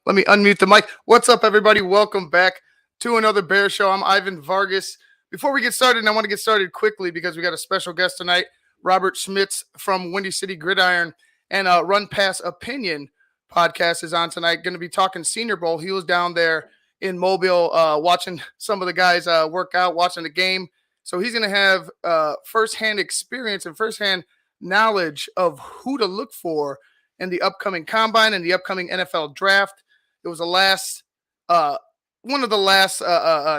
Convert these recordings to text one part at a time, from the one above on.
Let me unmute the mic. What's up, everybody? Welcome back to another Bear Show. I'm Ivan Vargas. Before we get started, and I want to get started quickly because we got a special guest tonight, Robert Schmitz from Windy City Gridiron and Run Pass Opinion podcast is on tonight. Going to be talking Senior Bowl. He was down there in Mobile watching some of the guys work out, watching the game. So he's going to have firsthand experience and firsthand knowledge of who to look for in the upcoming combine and the upcoming NFL draft. It was the last, one of the last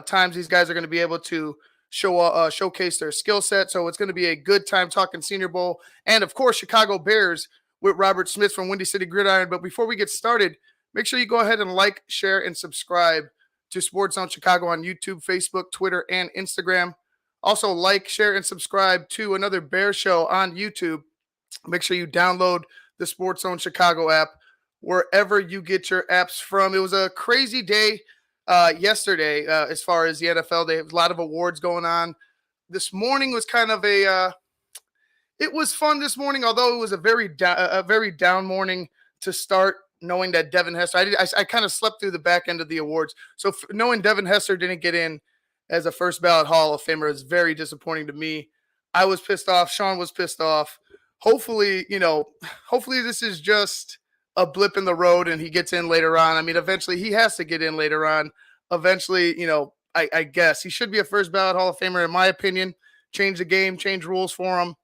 times these guys are going to be able to showcase their skill set. So it's going to be a good time talking Senior Bowl and, of course, Chicago Bears with Robert Smith from Windy City Gridiron. But before we get started, make sure you go ahead and like, share, and subscribe to SportsZone Chicago on YouTube, Facebook, Twitter, and Instagram. Also, like, share, and subscribe to another Bear Show on YouTube. Make sure you download the SportsZone Chicago app wherever you get your apps from. It was a crazy day yesterday as far as the NFL. They have a lot of awards going on. This morning was kind of it was fun this morning, although it was a very down morning to start, knowing that Devin Hester, I kind of slept through the back end of the awards. So knowing Devin Hester didn't get in as a first ballot Hall of Famer is very disappointing to me. I was pissed off. Sean was pissed off. Hopefully this is just a blip in the road and he gets in later on. I mean, eventually he has to get in later on. Eventually, I guess he should be a first ballot Hall of Famer, in my opinion. Change the game, change rules for him.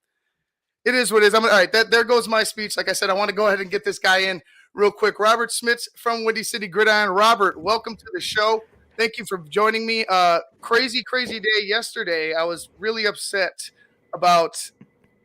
It is what it is. All right, there goes my speech. Like I said, I want to go ahead and get this guy in real quick. Robert Schmitz from Windy City Gridiron. Robert, welcome to the show. Thank you for joining me. Crazy day yesterday. I was really upset about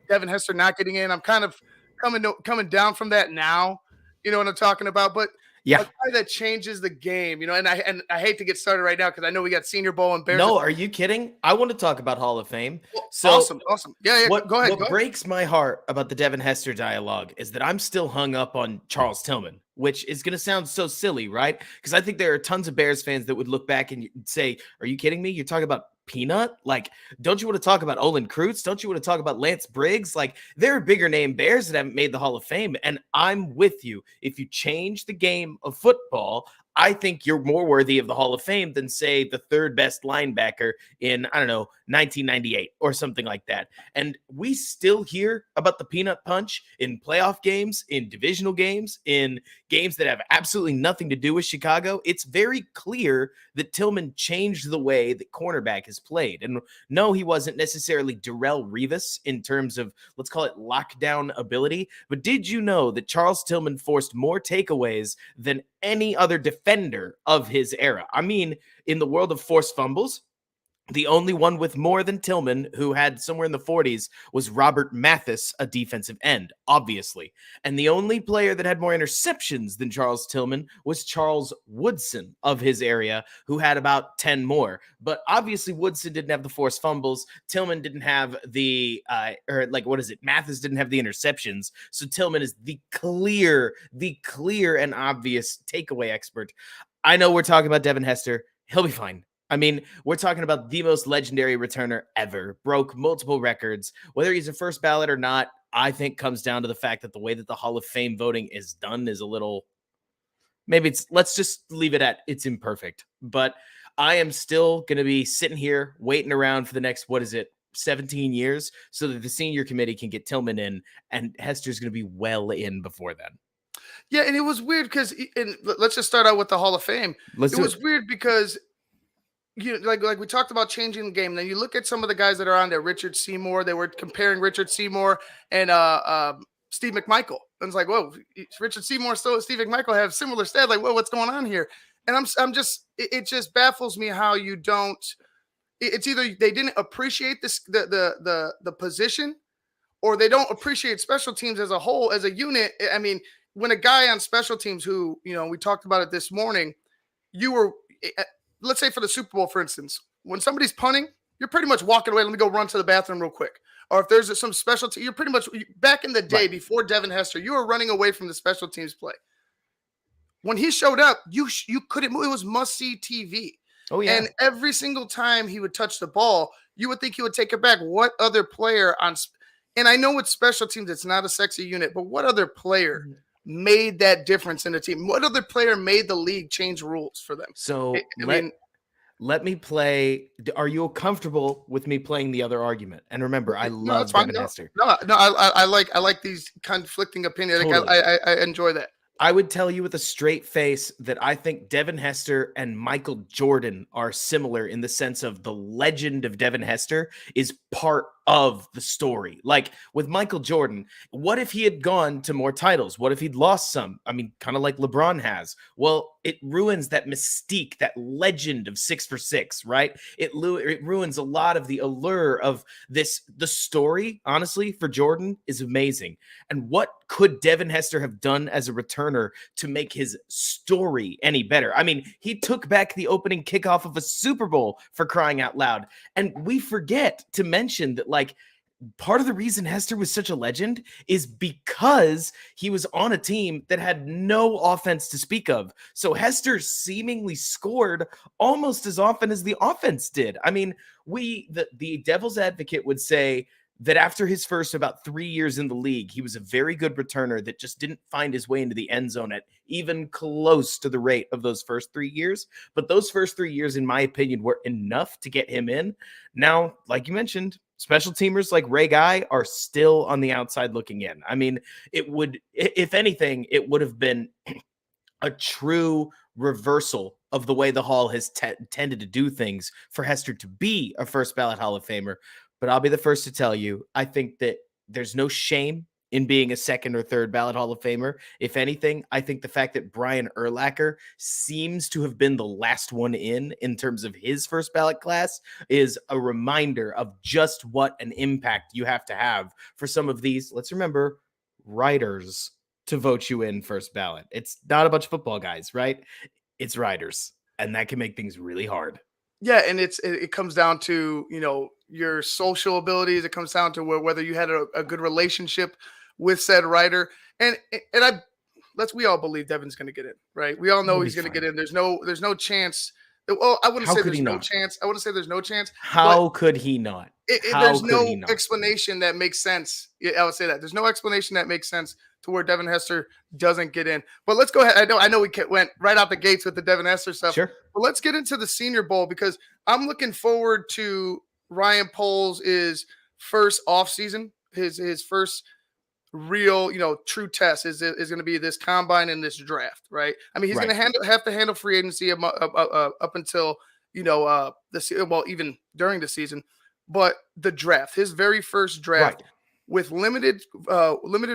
Devin Hester not getting in. I'm kind of coming down from that now. You know what I'm talking about? But yeah, a guy that changes the game, and I hate to get started right now because I know we got Senior Bowl and Bears. No, are you kidding? I want to talk about Hall of Fame. Well, so awesome. Yeah, go ahead. What breaks my heart about the Devin Hester dialogue is that I'm still hung up on Charles Tillman, which is going to sound so silly, right? Because I think there are tons of Bears fans that would look back and say, are you kidding me? You're talking about Peanut? Like, don't you want to talk about Olin Kreutz? Don't you want to talk about Lance Briggs? Like, there are bigger name Bears that haven't made the Hall of Fame. And I'm with you. If you change the game of football, I think you're more worthy of the Hall of Fame than, say, the third best linebacker in, 1998 or something like that. And we still hear about the peanut punch in playoff games, in divisional games, in games that have absolutely nothing to do with Chicago. It's very clear that Tillman changed the way that cornerback is played. And no, he wasn't necessarily Darrelle Revis in terms of, let's call it lockdown ability. But did you know that Charles Tillman forced more takeaways than any other defender of his era? I mean, in the world of forced fumbles, the only one with more than Tillman, who had somewhere in the 40s, was Robert Mathis, a defensive end, obviously. And the only player that had more interceptions than Charles Tillman was Charles Woodson of his area, who had about 10 more. But obviously Woodson didn't have the forced fumbles. Tillman didn't have the, Mathis didn't have the interceptions. So Tillman is the clear and obvious takeaway expert. I know we're talking about Devin Hester. He'll be fine. I mean, we're talking about the most legendary returner ever, broke multiple records. Whether he's a first ballot or not, I think comes down to the fact that the way that the Hall of Fame voting is done is a little, let's just leave it at it's imperfect. But I am still going to be sitting here waiting around for the next, 17 years so that the senior committee can get Tillman in, and Hester's going to be well in before then. Yeah, and it was weird because, let's just start out with the Hall of Fame. It was weird because, like we talked about changing the game. Then you look at some of the guys that are on there. Richard Seymour. They were comparing Richard Seymour and Steve McMichael. And it's like, whoa, Richard Seymour, Steve McMichael have similar stats. Like, whoa, what's going on here? And it just baffles me how you don't. It's either they didn't appreciate this the position, or they don't appreciate special teams as a whole, as a unit. I mean, when a guy on special teams who we talked about it this morning, you were. Let's say for the Super Bowl, for instance, when somebody's punting, you're pretty much walking away. Let me go run to the bathroom real quick. Or if there's some specialty, you're pretty much back in the day before Devin Hester, you were running away from the special teams play. When he showed up, you couldn't move. It was must-see TV. Oh, yeah. And every single time he would touch the ball, you would think he would take it back. What other player on – and I know with special teams, it's not a sexy unit, but what other player made that difference in the team? What other player made the league change rules for them? So let me play. Are you comfortable with me playing the other argument? And remember, I love Devin Hester. No, I like these conflicting opinions. Totally. I enjoy that. I would tell you with a straight face that I think Devin Hester and Michael Jordan are similar in the sense of the legend of Devin Hester is part of the story. Like with Michael Jordan, what if he had gone to more titles? What if he'd lost some? I mean, kind of like LeBron has. Well, it ruins that mystique, that legend of 6 for 6, right? It ruins a lot of the allure of this. The story, honestly, for Jordan is amazing. And what could Devin Hester have done as a returner to make his story any better? I mean, he took back the opening kickoff of a Super Bowl, for crying out loud. And we forget to mention that, like, part of the reason Hester was such a legend is because he was on a team that had no offense to speak of. So Hester seemingly scored almost as often as the offense did. I mean, the devil's advocate would say that after his first about 3 years in the league, he was a very good returner that just didn't find his way into the end zone at even close to the rate of those first 3 years. But those first 3 years, in my opinion, were enough to get him in. Now, like you mentioned, special teamers like Ray Guy are still on the outside looking in. I mean, it would, if anything, it would have been a true reversal of the way the Hall has tended to do things for Hester to be a first ballot Hall of Famer. But I'll be the first to tell you, I think that there's no shame in being a second or third ballot Hall of Famer. If anything, I think the fact that Brian Urlacher seems to have been the last one in terms of his first ballot class is a reminder of just what an impact you have to have for some of these, let's remember, writers to vote you in first ballot. It's not a bunch of football guys, right? It's writers, and that can make things really hard. Yeah, and it comes down to, you know, your social abilities. It comes down to whether you had a good relationship with said writer. And we all believe Devin's going to get in, right? We all know he's going to get in. There's no chance. Well, I wouldn't say there's no chance. I wouldn't say there's no chance. How could he not? There's no explanation that makes sense. I would say that there's no explanation that makes sense to where Devin Hester doesn't get in. But let's go ahead. I know we went right out the gates with the Devin Hester stuff. Sure. But let's get into the Senior Bowl, because I'm looking forward to Ryan Poles' first offseason, his first real, true test is going to be this combine and this draft, right? I mean, he's going to have to handle free agency up until, even during the season. But the draft, his very first draft, with limited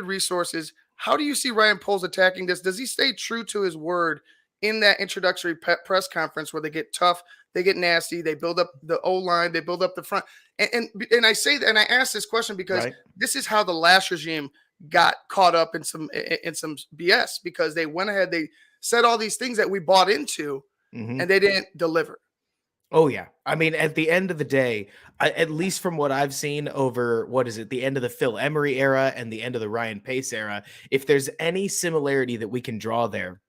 resources, how do you see Ryan Poles attacking this? Does he stay true to his word in that introductory press conference where they get tough, they get nasty, they build up the O-line, they build up the front? And I say that, and I ask this question because this is how the last regime got caught up in some BS, because they went ahead, they said all these things that we bought into, and they didn't deliver. Oh, yeah. I mean, at the end of the day, at least from what I've seen over, the end of the Phil Emery era and the end of the Ryan Pace era, if there's any similarity that we can draw there,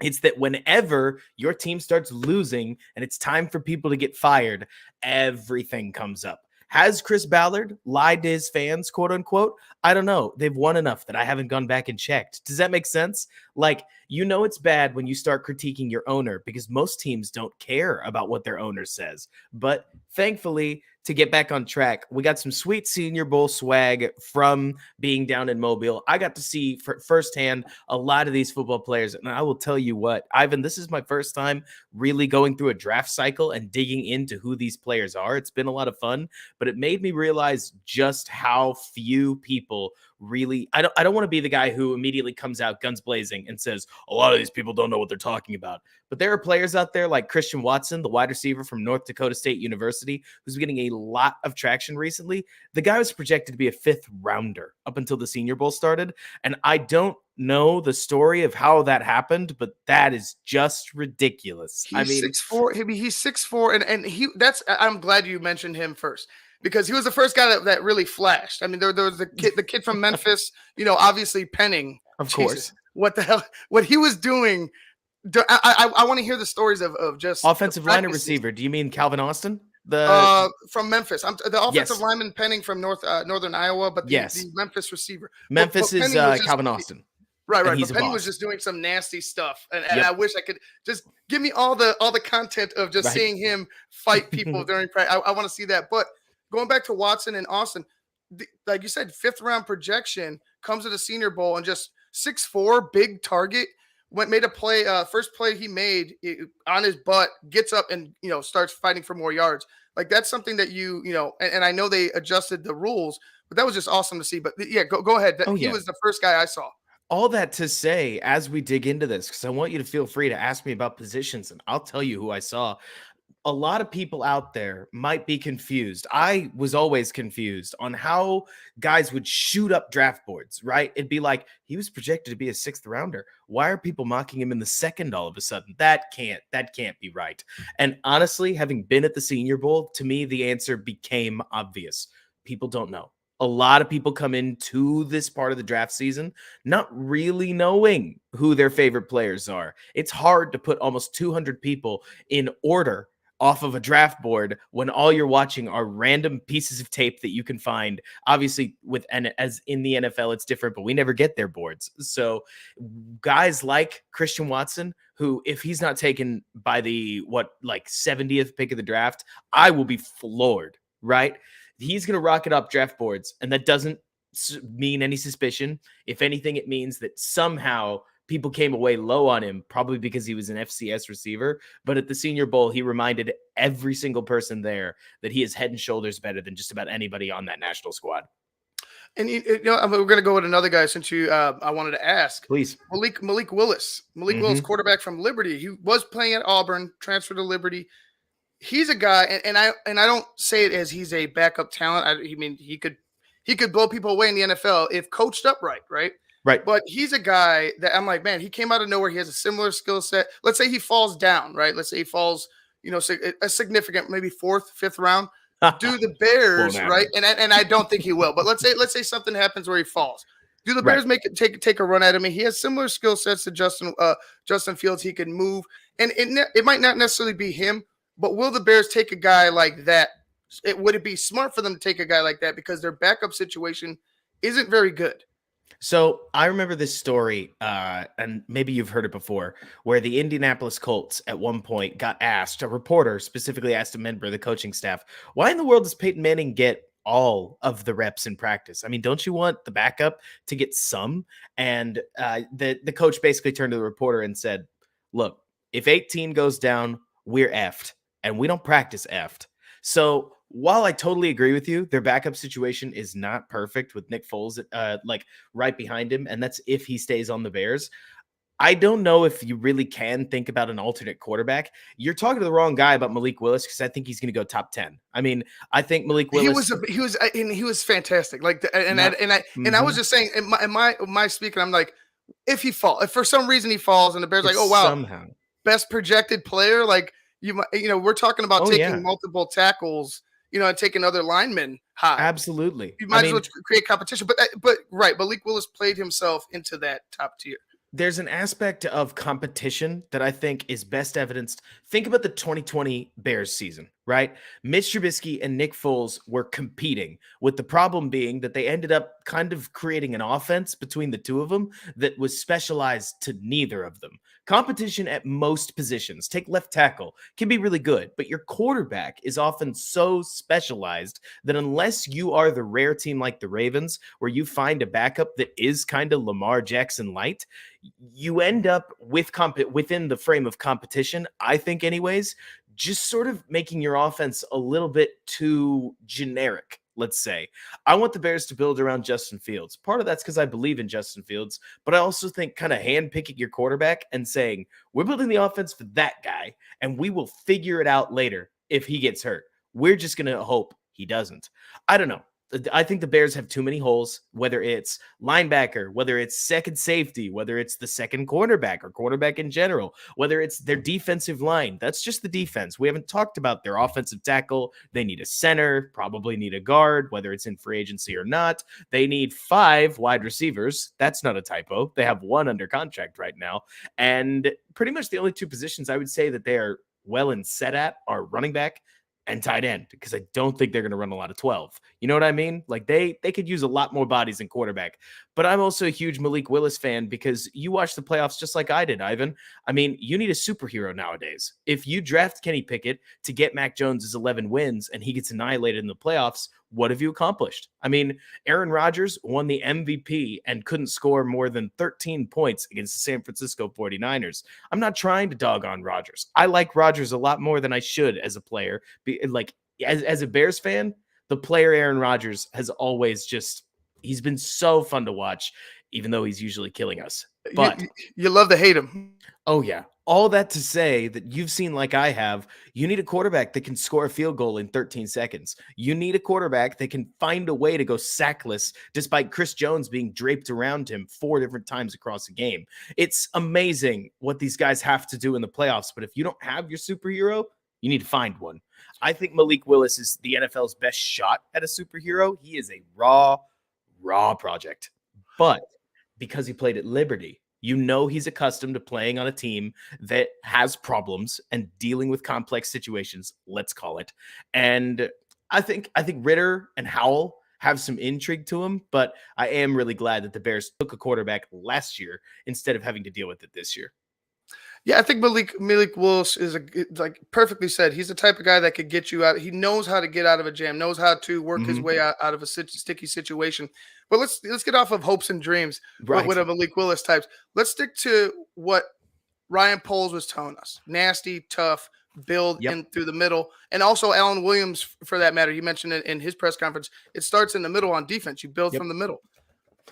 it's that whenever your team starts losing and it's time for people to get fired, everything comes up. Has Chris Ballard lied to his fans, quote unquote? I don't know. They've won enough that I haven't gone back and checked. Does that make sense? Like, it's bad when you start critiquing your owner, because most teams don't care about what their owner says. But thankfully, to get back on track, we got some sweet Senior Bowl swag from being down in Mobile. I got to see firsthand a lot of these football players. And I will tell you what, Ivan, this is my first time really going through a draft cycle and digging into who these players are. It's been a lot of fun, but it made me realize just how few people really, I don't want to be the guy who immediately comes out guns blazing and says, a lot of these people don't know what they're talking about. But there are players out there like Christian Watson, the wide receiver from North Dakota State University, who's getting a lot of traction recently. The guy was projected to be a 5th rounder up until the Senior Bowl started. And I don't know the story of how that happened, but that is just ridiculous. He's 6'4". He's 6'4", and I'm glad you mentioned him first, because he was the first guy that really flashed. I mean, there was the kid from Memphis, obviously Penning. Of course. What the hell? What he was doing. I want to hear the stories of just offensive line and receiver. Do you mean Calvin Austin? From Memphis. The offensive lineman Penning from northern Iowa, but the Memphis receiver. Memphis is Calvin Austin. Right, and right. he's But a Penny was boss. just doing some nasty stuff, and I Yep. wish I could just give me all the content of just Right. seeing him fight people during practice. I want to see that. But going back to Watson and Austin, like you said, 5th round projection comes to the Senior Bowl and just 6'4", big target. Made a play. First play he made on his butt, gets up and starts fighting for more yards. Like that's something that and I know they adjusted the rules, but that was just awesome to see. But yeah, go ahead. Oh He yeah. was the first guy I saw. All that to say, as we dig into this, because I want you to feel free to ask me about positions, and I'll tell you who I saw. A lot of people out there might be confused. I was always confused on how guys would shoot up draft boards, right? It'd be like, he was projected to be a 6th rounder. Why are people mocking him in the 2nd all of a sudden? That can't be right. And honestly, having been at the Senior Bowl, to me, the answer became obvious. People don't know. A lot of people come into this part of the draft season not really knowing who their favorite players are. It's hard to put almost 200 people in order off of a draft board when all you're watching are random pieces of tape that you can find. Obviously, as in the NFL, it's different, but we never get their boards. So guys like Christian Watson, who, if he's not taken by the 70th pick of the draft, I will be floored, right? He's going to rocket up draft boards, and that doesn't mean any suspicion. If anything, it means that somehow people came away low on him, probably because he was an FCS receiver. But at the Senior Bowl, he reminded every single person there that he is head and shoulders better than just about anybody on that national squad. And we're going to go with another guy since I wanted to ask. Please. Malik Willis. Willis, quarterback from Liberty. He was playing at Auburn, transferred to Liberty. He's a guy, and I don't say it as he's a backup talent. He could blow people away in the NFL if coached up right. Right. But he's a guy that I'm like, man, he came out of nowhere. He has a similar skill set. Let's say he falls down, right? Let's say he falls, a significant, maybe 4th, 5th round. Do the Bears, right? And I don't think he will. But let's say something happens where he falls. Do the Bears take a run at him? And he has similar skill sets to Justin Fields. He can move, and it might not necessarily be him. But will the Bears take a guy like that? Would it be smart for them to take a guy like that because their backup situation isn't very good? So I remember this story, and maybe you've heard it before, where the Indianapolis Colts at one point got asked, a reporter specifically asked a member of the coaching staff, why in the world does Peyton Manning get all of the reps in practice? I mean, don't you want the backup to get some? And the coach basically turned to the reporter and said, look, if 18 goes down, we're effed. And we don't practice effed. So while I totally agree with you, their backup situation is not perfect with Nick Foles right behind him, and that's if he stays on the Bears. I don't know if you really can think about an alternate quarterback. You're talking to the wrong guy about Malik Willis because I think he's going to go top 10. I mean, I think Malik Willis. He was fantastic. I was just saying in my speaking, I'm like, if for some reason he falls and the Bears oh wow, somehow best projected player, we're talking about taking multiple tackles, and taking other linemen high. Absolutely. You might as well create competition. But Malik Willis played himself into that top tier. There's an aspect of competition that I think is best evidenced. Think about the 2020 Bears season, right? Mitch Trubisky and Nick Foles were competing, with the problem being that they ended up kind of creating an offense between the two of them that was specialized to neither of them. Competition at most positions, take left tackle, can be really good, but your quarterback is often so specialized that unless you are the rare team like the Ravens, where you find a backup that is kind of Lamar Jackson light, you end up within the frame of competition, I think anyways, just sort of making your offense a little bit too generic. Let's say I want the Bears to build around Justin Fields. Part of that's because I believe in Justin Fields, but I also think kind of handpicking your quarterback and saying, we're building the offense for that guy and we will figure it out later if he gets hurt. We're just going to hope he doesn't. I don't know. I think the Bears have too many holes, whether it's linebacker, whether it's second safety, whether it's the second cornerback or quarterback in general, whether it's their defensive line. That's just the defense. We haven't talked about their offensive tackle. They need a center, probably need a guard, whether it's in free agency or not. They need 5 wide receivers. That's not a typo. They have 1 under contract right now. And pretty much the only 2 positions I would say that they are well and set at are running back and tight end, because I don't think they're going to run a lot of 12. You know what I mean? Like they could use a lot more bodies in quarterback. But I'm also a huge Malik Willis fan because you watched the playoffs just like I did, Ivan. I mean, you need a superhero nowadays. If you draft Kenny Pickett to get Mac Jones's 11 wins and he gets annihilated in the playoffs, what have you accomplished? I mean, Aaron Rodgers won the MVP and couldn't score more than 13 points against the San Francisco 49ers. I'm not trying to dog on Rodgers. I like Rodgers a lot more than I should as a player. As a Bears fan, the player Aaron Rodgers has always he's been so fun to watch, even though he's usually killing us. But you love to hate him. Oh, yeah. All that to say that you've seen, like I have, you need a quarterback that can score a field goal in 13 seconds. You need a quarterback that can find a way to go sackless despite Chris Jones being draped around him 4 different times across a game. It's amazing what these guys have to do in the playoffs, but if you don't have your superhero, you need to find one. I think Malik Willis is the NFL's best shot at a superhero. He is a raw project. But because he played at Liberty, you know he's accustomed to playing on a team that has problems and dealing with complex situations, let's call it. And I think Ritter and Howell have some intrigue to him, but I am really glad that the Bears took a quarterback last year instead of having to deal with it this year. Yeah, I think Malik Willis is like perfectly said. He's the type of guy that could get you out. He knows how to get out of a jam, knows how to work his way out of a sticky situation. But let's get off of hopes and dreams with a Malik Willis types. Let's stick to what Ryan Poles was telling us: nasty, tough, build in through the middle, and also Alan Williams for that matter. He mentioned it in his press conference. It starts in the middle on defense. You build from the middle.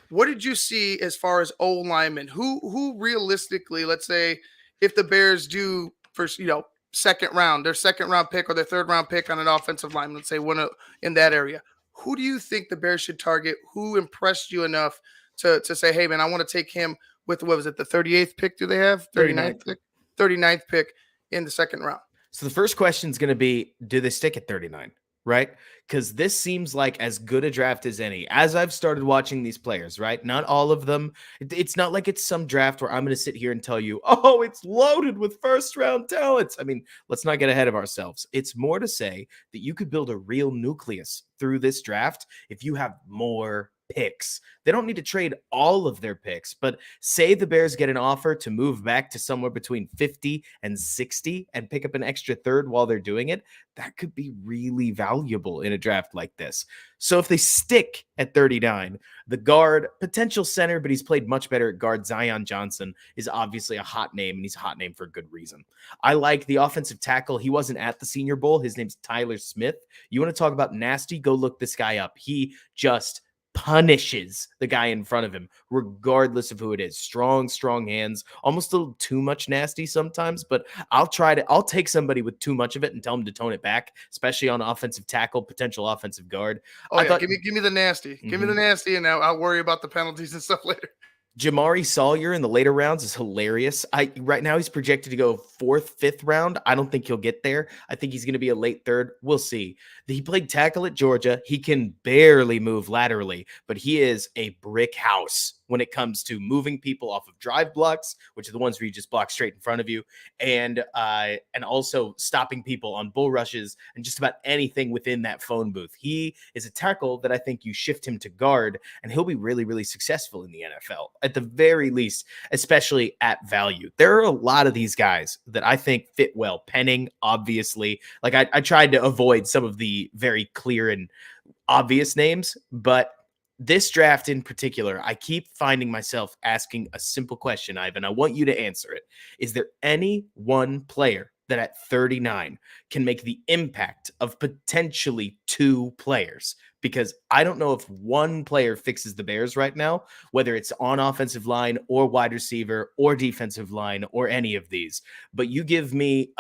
What did you see as far as O linemen? Who realistically, let's say, if the Bears do first, their second round pick or their third round pick on an offensive line, let's say one in that area, who do you think the Bears should target? Who impressed you enough to say, hey, man, I want to take him with, what was it, the 38th pick? Do they have 39th pick? 39th pick in the second round. So the first question is going to be, do they stick at 39? Right? Because this seems like as good a draft as any. As I've started watching these players, right? Not all of them. It's not like it's some draft where I'm going to sit here and tell you, oh, it's loaded with first-round talents. I mean, let's not get ahead of ourselves. It's more to say that you could build a real nucleus through this draft if you have more picks. They don't need to trade all of their picks, but say the Bears get an offer to move back to somewhere between 50 and 60 and pick up an extra third while they're doing it. That could be really valuable in a draft like this. So if they stick at 39, the guard, potential center, but he's played much better at guard, Zion Johnson, is obviously a hot name, and he's a hot name for a good reason. I like the offensive tackle. He wasn't at the Senior Bowl. His name's Tyler Smith. You want to talk about nasty? Go look this guy up. He just punishes the guy in front of him, regardless of who it is. Strong hands, almost a little too much nasty sometimes, but I'll take somebody with too much of it and tell them to tone it back, especially on offensive tackle, potential offensive guard. Give me the nasty. Give me the nasty, and I'll worry about the penalties and stuff later. Jamari Sawyer in the later rounds is hilarious. Right now he's projected to go 4th, 5th round. I don't think he'll get there. I think he's going to be a late 3rd. We'll see. He played tackle at Georgia. He can barely move laterally, but he is a brick house when it comes to moving people off of drive blocks, which are the ones where you just block straight in front of you, and also stopping people on bull rushes and just about anything within that phone booth. He is a tackle that I think you shift him to guard, and he'll be really, really successful in the NFL, at the very least, especially at value. There are a lot of these guys that I think fit well. Penning, obviously. Like I tried to avoid some of the very clear and obvious names, but this draft in particular, I keep finding myself asking a simple question, Ivan. I want you to answer it. Is there any one player that at 39 can make the impact of potentially 2 players? Because I don't know if one player fixes the Bears right now, whether it's on offensive line or wide receiver or defensive line or any of these. But you give me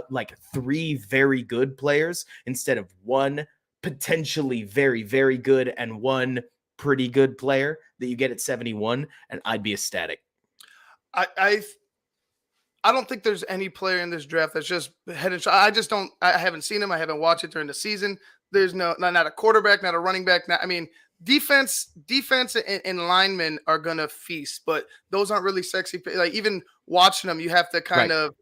like 3 very good players instead of one potentially very, very good and one pretty good player that you get at 71, and I'd be ecstatic. I don't think there's any player in this draft that's just head and shoulders. I haven't seen him. I haven't watched it during the season. There's not a quarterback, not a running back. Defense and linemen are going to feast, but those aren't really sexy. Like even watching them, you have to kind of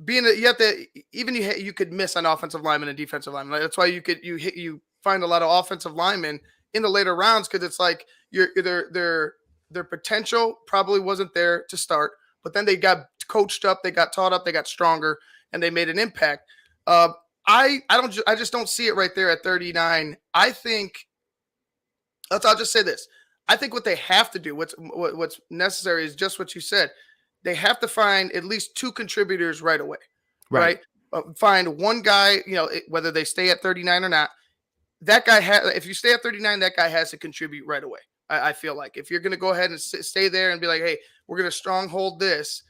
you have to even you could miss an offensive lineman and defensive lineman. That's why you find a lot of offensive linemen in the later rounds because it's like their potential probably wasn't there to start, but then they got coached up, they got taught up, they got stronger, and they made an impact. I just don't see it right there at 39. I think I'll just say this. I think what they have to do, what's necessary is just what you said. They have to find at least two contributors right away, right? Find one guy, whether they stay at 39 or not. That guy if you stay at 39, that guy has to contribute right away. I feel like if you're going to go ahead and stay there and be like, hey, we're going to stronghold this,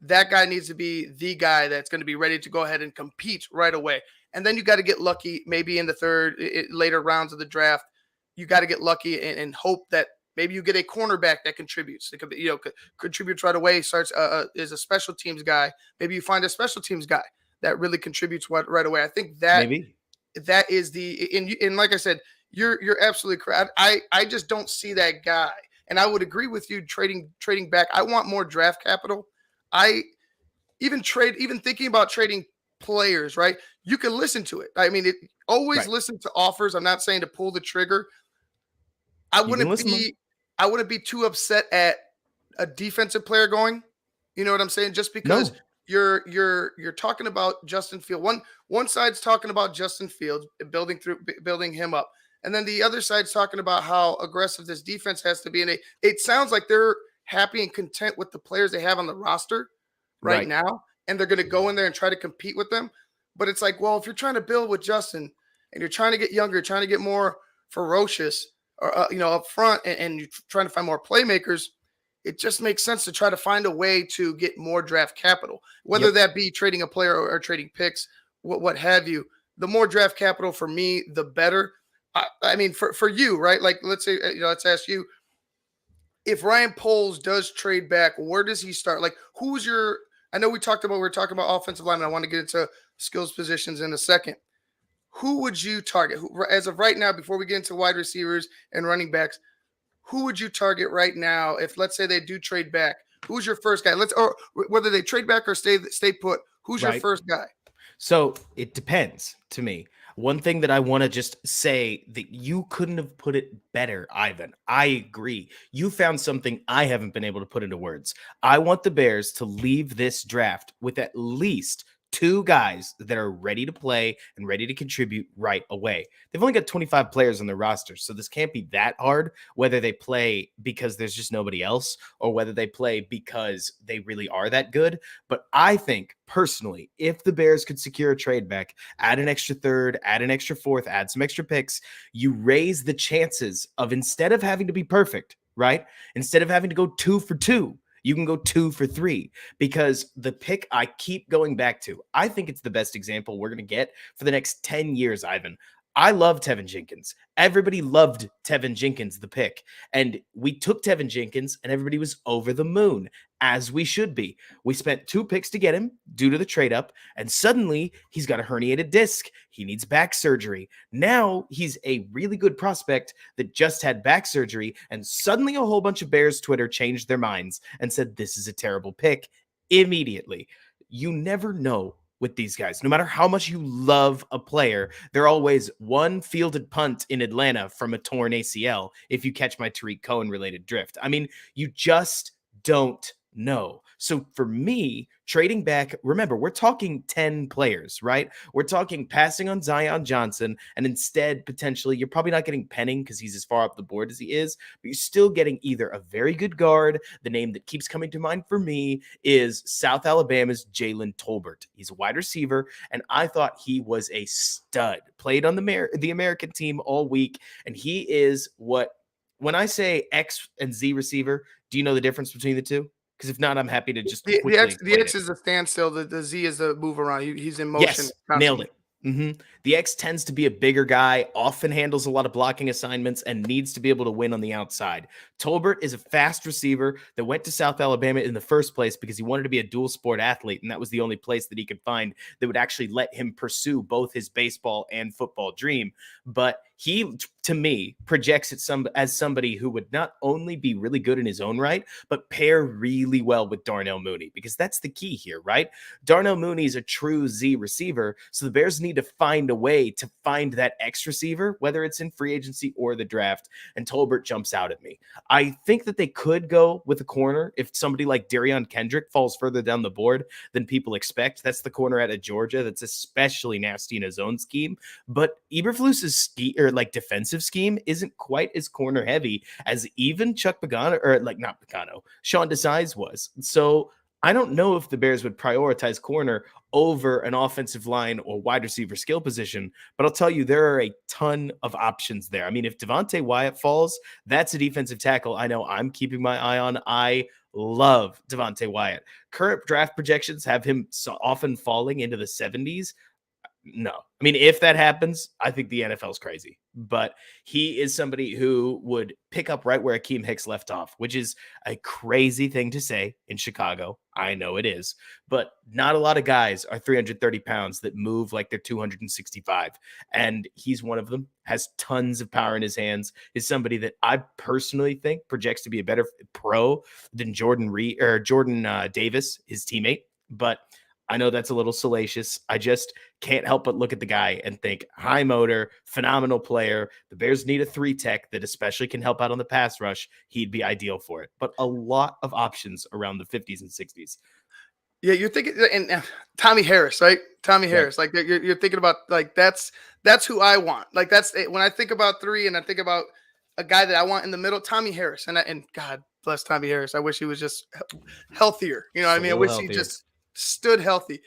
that guy needs to be the guy that's going to be ready to go ahead and compete right away. And then you got to get lucky maybe in the later rounds of the draft. You got to get lucky and hope that maybe you get a cornerback that contributes. That could contributes right away. Starts is a special teams guy. Maybe you find a special teams guy that really contributes right away. I think that that is and like I said, you're absolutely correct. I just don't see that guy, and I would agree with you. Trading back, I want more draft capital. I even thinking about trading players. Right, you can listen to it. I mean, always listen to offers. I'm not saying to pull the trigger. I wouldn't be too upset at a defensive player going. You know what I'm saying? Just because you're talking about Justin Fields. One side's talking about Justin Fields building him up, and then the other side's talking about how aggressive this defense has to be. And it sounds like they're happy and content with the players they have on the roster right now, and they're going to go in there and try to compete with them. But it's like, well, if you're trying to build with Justin and you're trying to get younger, trying to get more ferocious, or up front, and you're trying to find more playmakers, it just makes sense to try to find a way to get more draft capital, whether that be trading a player or trading picks, what have you. The more draft capital for me, the better. I mean, for you, right? Like, let's say, let's ask you, if Ryan Poles does trade back, where does he start? Like, who's your? I know we're talking about offensive line. And I want to get into skills positions in a second. Who would you target? As of right now, before we get into wide receivers and running backs, who would you target right now if, let's say, they do trade back? Who's your first guy? Or whether they trade back or stay put, who's your first guy? So it depends to me. One thing that I want to just say that you couldn't have put it better, Ivan. I agree. You found something I haven't been able to put into words. I want the Bears to leave this draft with at least two guys that are ready to play and ready to contribute right away. They've only got 25 players on their roster, so this can't be that hard, whether they play because there's just nobody else or whether they play because they really are that good. But I think personally, if the Bears could secure a trade back, add an extra third, add an extra fourth, add some extra picks, you raise the chances of, instead of having to be perfect, right? Instead of having to go 2 for 2, you can go 2 for 3, because the pick I keep going back to, I think it's the best example we're going to get for the next 10 years, Ivan. I love Tevin Jenkins. Everybody loved Tevin Jenkins, the pick. And we took Tevin Jenkins and everybody was over the moon, as we should be. We spent 2 picks to get him due to the trade up, and suddenly he's got a herniated disc. He needs back surgery. Now he's a really good prospect that just had back surgery, and suddenly a whole bunch of Bears Twitter changed their minds and said this is a terrible pick immediately. You never know with these guys. No matter how much you love a player, they're always one fielded punt in Atlanta from a torn ACL, if you catch my Tariq Cohen related drift. I mean, you just don't know. So for me, trading back, remember, we're talking 10 players, right? We're talking passing on Zion Johnson, and instead, potentially, you're probably not getting Penning because he's as far up the board as he is, but you're still getting either a very good guard. The name that keeps coming to mind for me is South Alabama's Jalen Tolbert. He's a wide receiver, and I thought he was a stud. Played on the American team all week, and he is what, when I say X and Z receiver, do you know the difference between the two? Because if not, I'm happy to just the X is a standstill. The Z is a move around. He's in motion. Yes, nailed it. The X tends to be a bigger guy, often handles a lot of blocking assignments, and needs to be able to win on the outside. Tolbert is a fast receiver that went to South Alabama in the first place because he wanted to be a dual sport athlete, and that was the only place that he could find that would actually let him pursue both his baseball and football dream. But he, to me, projects as somebody who would not only be really good in his own right, but pair really well with Darnell Mooney, because that's the key here, right? Darnell Mooney is a true Z receiver, so the Bears need to find a way to find that X receiver, whether it's in free agency or the draft, and Tolbert jumps out at me. I think that they could go with a corner if somebody like Darion Kendrick falls further down the board than people expect. That's the corner out of Georgia that's especially nasty in his own scheme, but Eberflus's defensive scheme isn't quite as corner heavy as even Chuck Pagano, or not Pagano, Sean Desai's was. So I don't know if the Bears would prioritize corner over an offensive line or wide receiver skill position, but I'll tell you, there are a ton of options there. I mean, if Devontae Wyatt falls, that's a defensive tackle I know I'm keeping my eye on. I love Devontae Wyatt. Current draft projections have him so often falling into the 70s. No. I mean, if that happens, I think the NFL's crazy. But he is somebody who would pick up right where Akeem Hicks left off, which is a crazy thing to say in Chicago. I know it is. But not a lot of guys are 330 pounds that move like they're 265. And he's one of them, has tons of power in his hands, is somebody that I personally think projects to be a better pro than Jordan Davis, his teammate. But I know that's a little salacious. I just can't help but look at the guy and think high motor, phenomenal player. The Bears need a 3-tech that especially can help out on the pass rush. He'd be ideal for it. But a lot of options around the 50s and 60s. Yeah, you're thinking, and Tommy Harris, right? Tommy Harris, like you're thinking about, like that's who I want. Like that's when I think about 3 and I think about a guy that I want in the middle, Tommy Harris, and God bless Tommy Harris. I wish he was just healthier. You know what I mean? I wish he just stood healthy.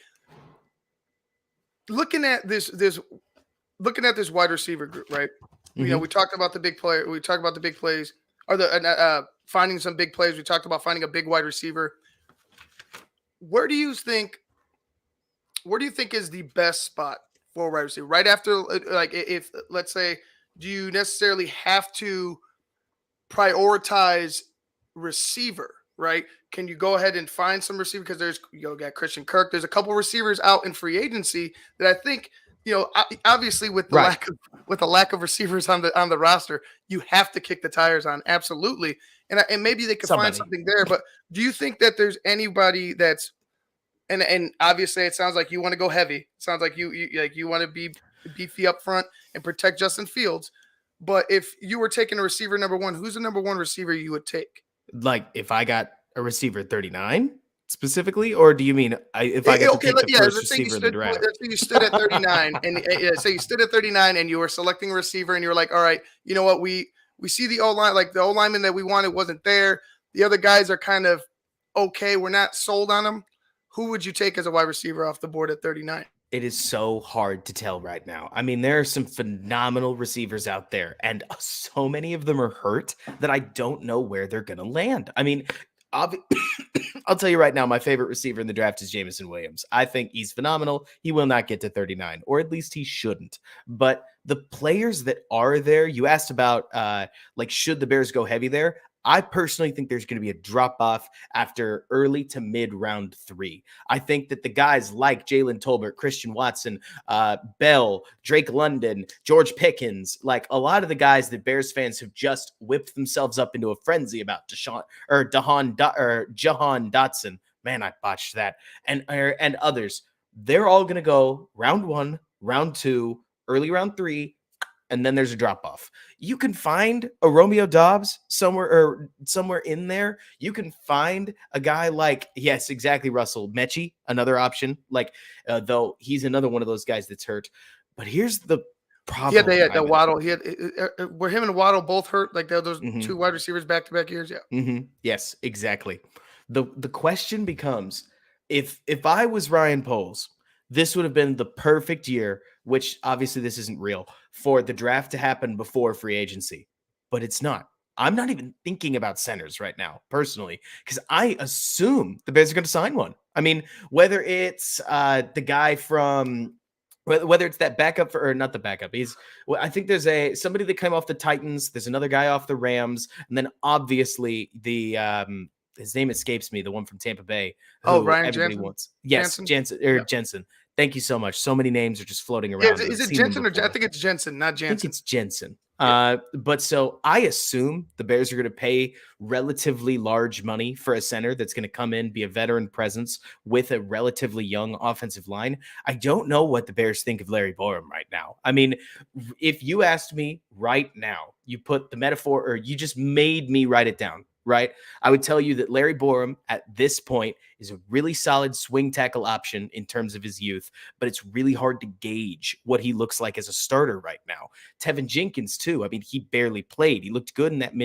Looking at this wide receiver group, right? Mm-hmm. You know, we talked about the big player. We talked about the big plays, or the finding some big plays. We talked about finding a big wide receiver. Where do you think is the best spot for a wide receiver? Right after, like, if let's say, do you necessarily have to prioritize receiver? Right? Can you go ahead and find some receiver? Because got Christian Kirk. There's a couple receivers out in free agency that I think, obviously with the lack of receivers on the roster, you have to kick the tires on. Absolutely. And maybe they could find something there. But do you think that there's anybody that's, and obviously it sounds like you want to go heavy. It sounds like you want to be beefy up front and protect Justin Fields. But if you were taking a receiver number 1, who's the number 1 receiver you would take? Like if I got a receiver 39 specifically, or do you mean if I got to take the first receiver in the draft? Let's say you stood at 39 and say you stood at 39 and you were selecting a receiver and you were like, all right, you know what? We see the O-line, like the O-lineman that we wanted wasn't there. The other guys are kind of okay. We're not sold on them. Who would you take as a wide receiver off the board at 39? It is so hard to tell right now. I mean, there are some phenomenal receivers out there, and so many of them are hurt that I don't know where they're going to land. I mean, I'll tell you right now, my favorite receiver in the draft is Jameson Williams. I think he's phenomenal. He will not get to 39, or at least he shouldn't. But the players that are there, you asked about, should the Bears go heavy there? I personally think there's going to be a drop-off after early to mid-round 3. I think that the guys like Jalen Tolbert, Christian Watson, Bell, Drake London, George Pickens, like a lot of the guys that Bears fans have just whipped themselves up into a frenzy about, Jahan Dotson. Man, I botched that. And others. They're all going to go round 1, round 2, early round 3, and then there's a drop-off. You can find a Romeo Doubs somewhere in there. You can find a guy like, yes, exactly, Russell Mechie, another option. Though he's another one of those guys that's hurt. But here's the problem. Yeah, the Waddle. Were him and Waddle both hurt? Like those 2 wide receivers back-to-back years? Yeah. Mm-hmm. Yes, exactly. The question becomes, if I was Ryan Poles, this would have been the perfect year, which obviously this isn't real, for the draft to happen before free agency. But it's not. I'm not even thinking about centers right now, personally, because I assume the Bears are going to sign one. I mean, whether it's the guy from, whether it's that backup or not the backup, I think there's somebody that came off the Titans. There's another guy off the Rams. And then obviously his name escapes me, the one from Tampa Bay. Ryan everybody Jensen? wants. Yes, Jensen. Thank you so much. So many names are just floating Yeah, around. is We've it seen them Jensen or I before. think it's Jensen, not I think Jansen. it's Jensen. Yeah. But so I assume the Bears are going to pay relatively large money for a center that's going to come in, be a veteran presence with a relatively young offensive line. I don't know what the Bears think of Larry Borum right now. I mean, if you asked me right now, you put the metaphor, or you just made me write it down, right? I would tell you that Larry Borum at this point is a really solid swing tackle option in terms of his youth, but it's really hard to gauge what he looks like as a starter right now. Tevin Jenkins too. I mean, he barely played. He looked good in that the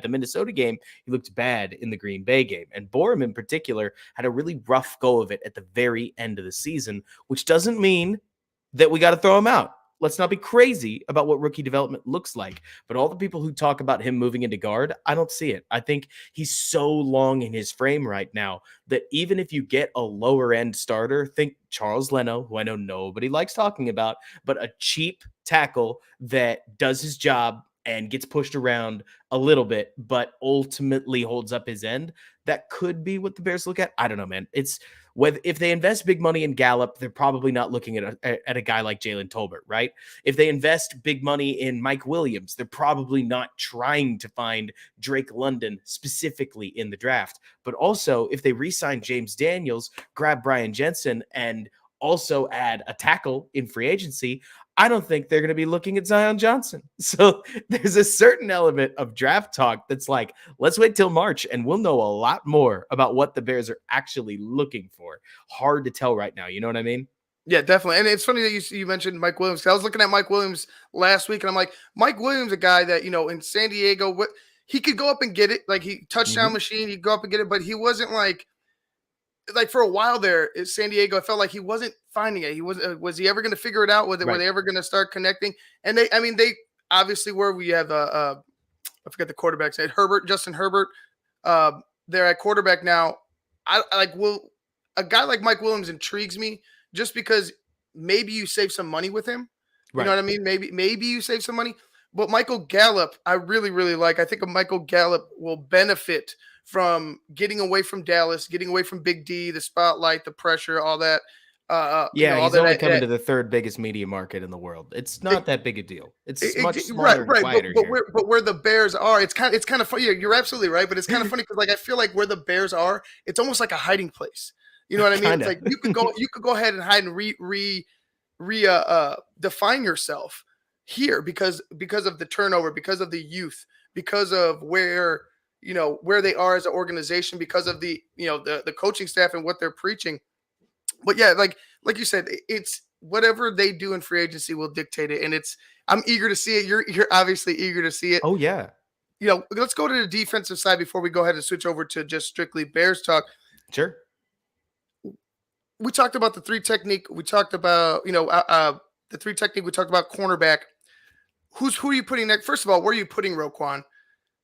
Minnesota game. He looked bad in the Green Bay game. And Borum in particular had a really rough go of it at the very end of the season, which doesn't mean that we got to throw him out. Let's not be crazy about what rookie development looks like. But all the people who talk about him moving into guard, I don't see it. I think he's so long in his frame right now that even if you get a lower end starter, think Charles Leno, who I know nobody likes talking about, but a cheap tackle that does his job and gets pushed around a little bit, but ultimately holds up his end. That could be what the Bears look at. I don't know, man. It's whether if they invest big money in Gallup, they're probably not looking at a guy like Jalen Tolbert, right? If they invest big money in Mike Williams, they're probably not trying to find Drake London specifically in the draft. But also, if they re-sign James Daniels, grab Brian Jensen, and also add a tackle in free agency, I don't think they're going to be looking at Zion Johnson. So there's a certain element of draft talk that's like, let's wait till March and we'll know a lot more about what the Bears are actually looking for. Hard to tell right now. You know what I mean? Yeah, definitely. And it's funny that you mentioned Mike Williams. I was looking at Mike Williams last week, and I'm like, Mike Williams, a guy that, in San Diego, what he could go up and get it. Like, he touchdown machine, he'd go up and get it, but he wasn't like for a while there in San Diego, I felt like he wasn't finding it. He was he ever going to figure it out? Were they ever going to start connecting? And they obviously were. We have I forget the quarterback's name, Justin Herbert. They're at quarterback now. I like a guy like Mike Williams intrigues me just because maybe you save some money with him. You know what I mean? Maybe you save some money. But Michael Gallup, I really, really like. I think Michael Gallup will benefit from getting away from Dallas, getting away from Big D, the spotlight, the pressure, all that. He's only coming to the third biggest media market in the world. It's not that big a deal. It's much smaller and quieter here. But where the Bears are, it's kind of funny. You're absolutely right, but it's kind of funny because I feel like where the Bears are, it's almost like a hiding place. You know what I mean? It's like you could go ahead and hide and define yourself here because of the turnover, because of the youth, because of where they are as an organization, because of the the coaching staff and what they're preaching. But yeah, like you said, it's whatever they do in free agency will dictate it, and I'm eager to see it. You're obviously eager to see it. Oh yeah. Let's go to the defensive side before we go ahead and switch over to just strictly Bears talk. Sure. We talked about the three technique. We talked about the three technique. We talked about cornerback. Who are you putting next? First of all, where are you putting Roquan?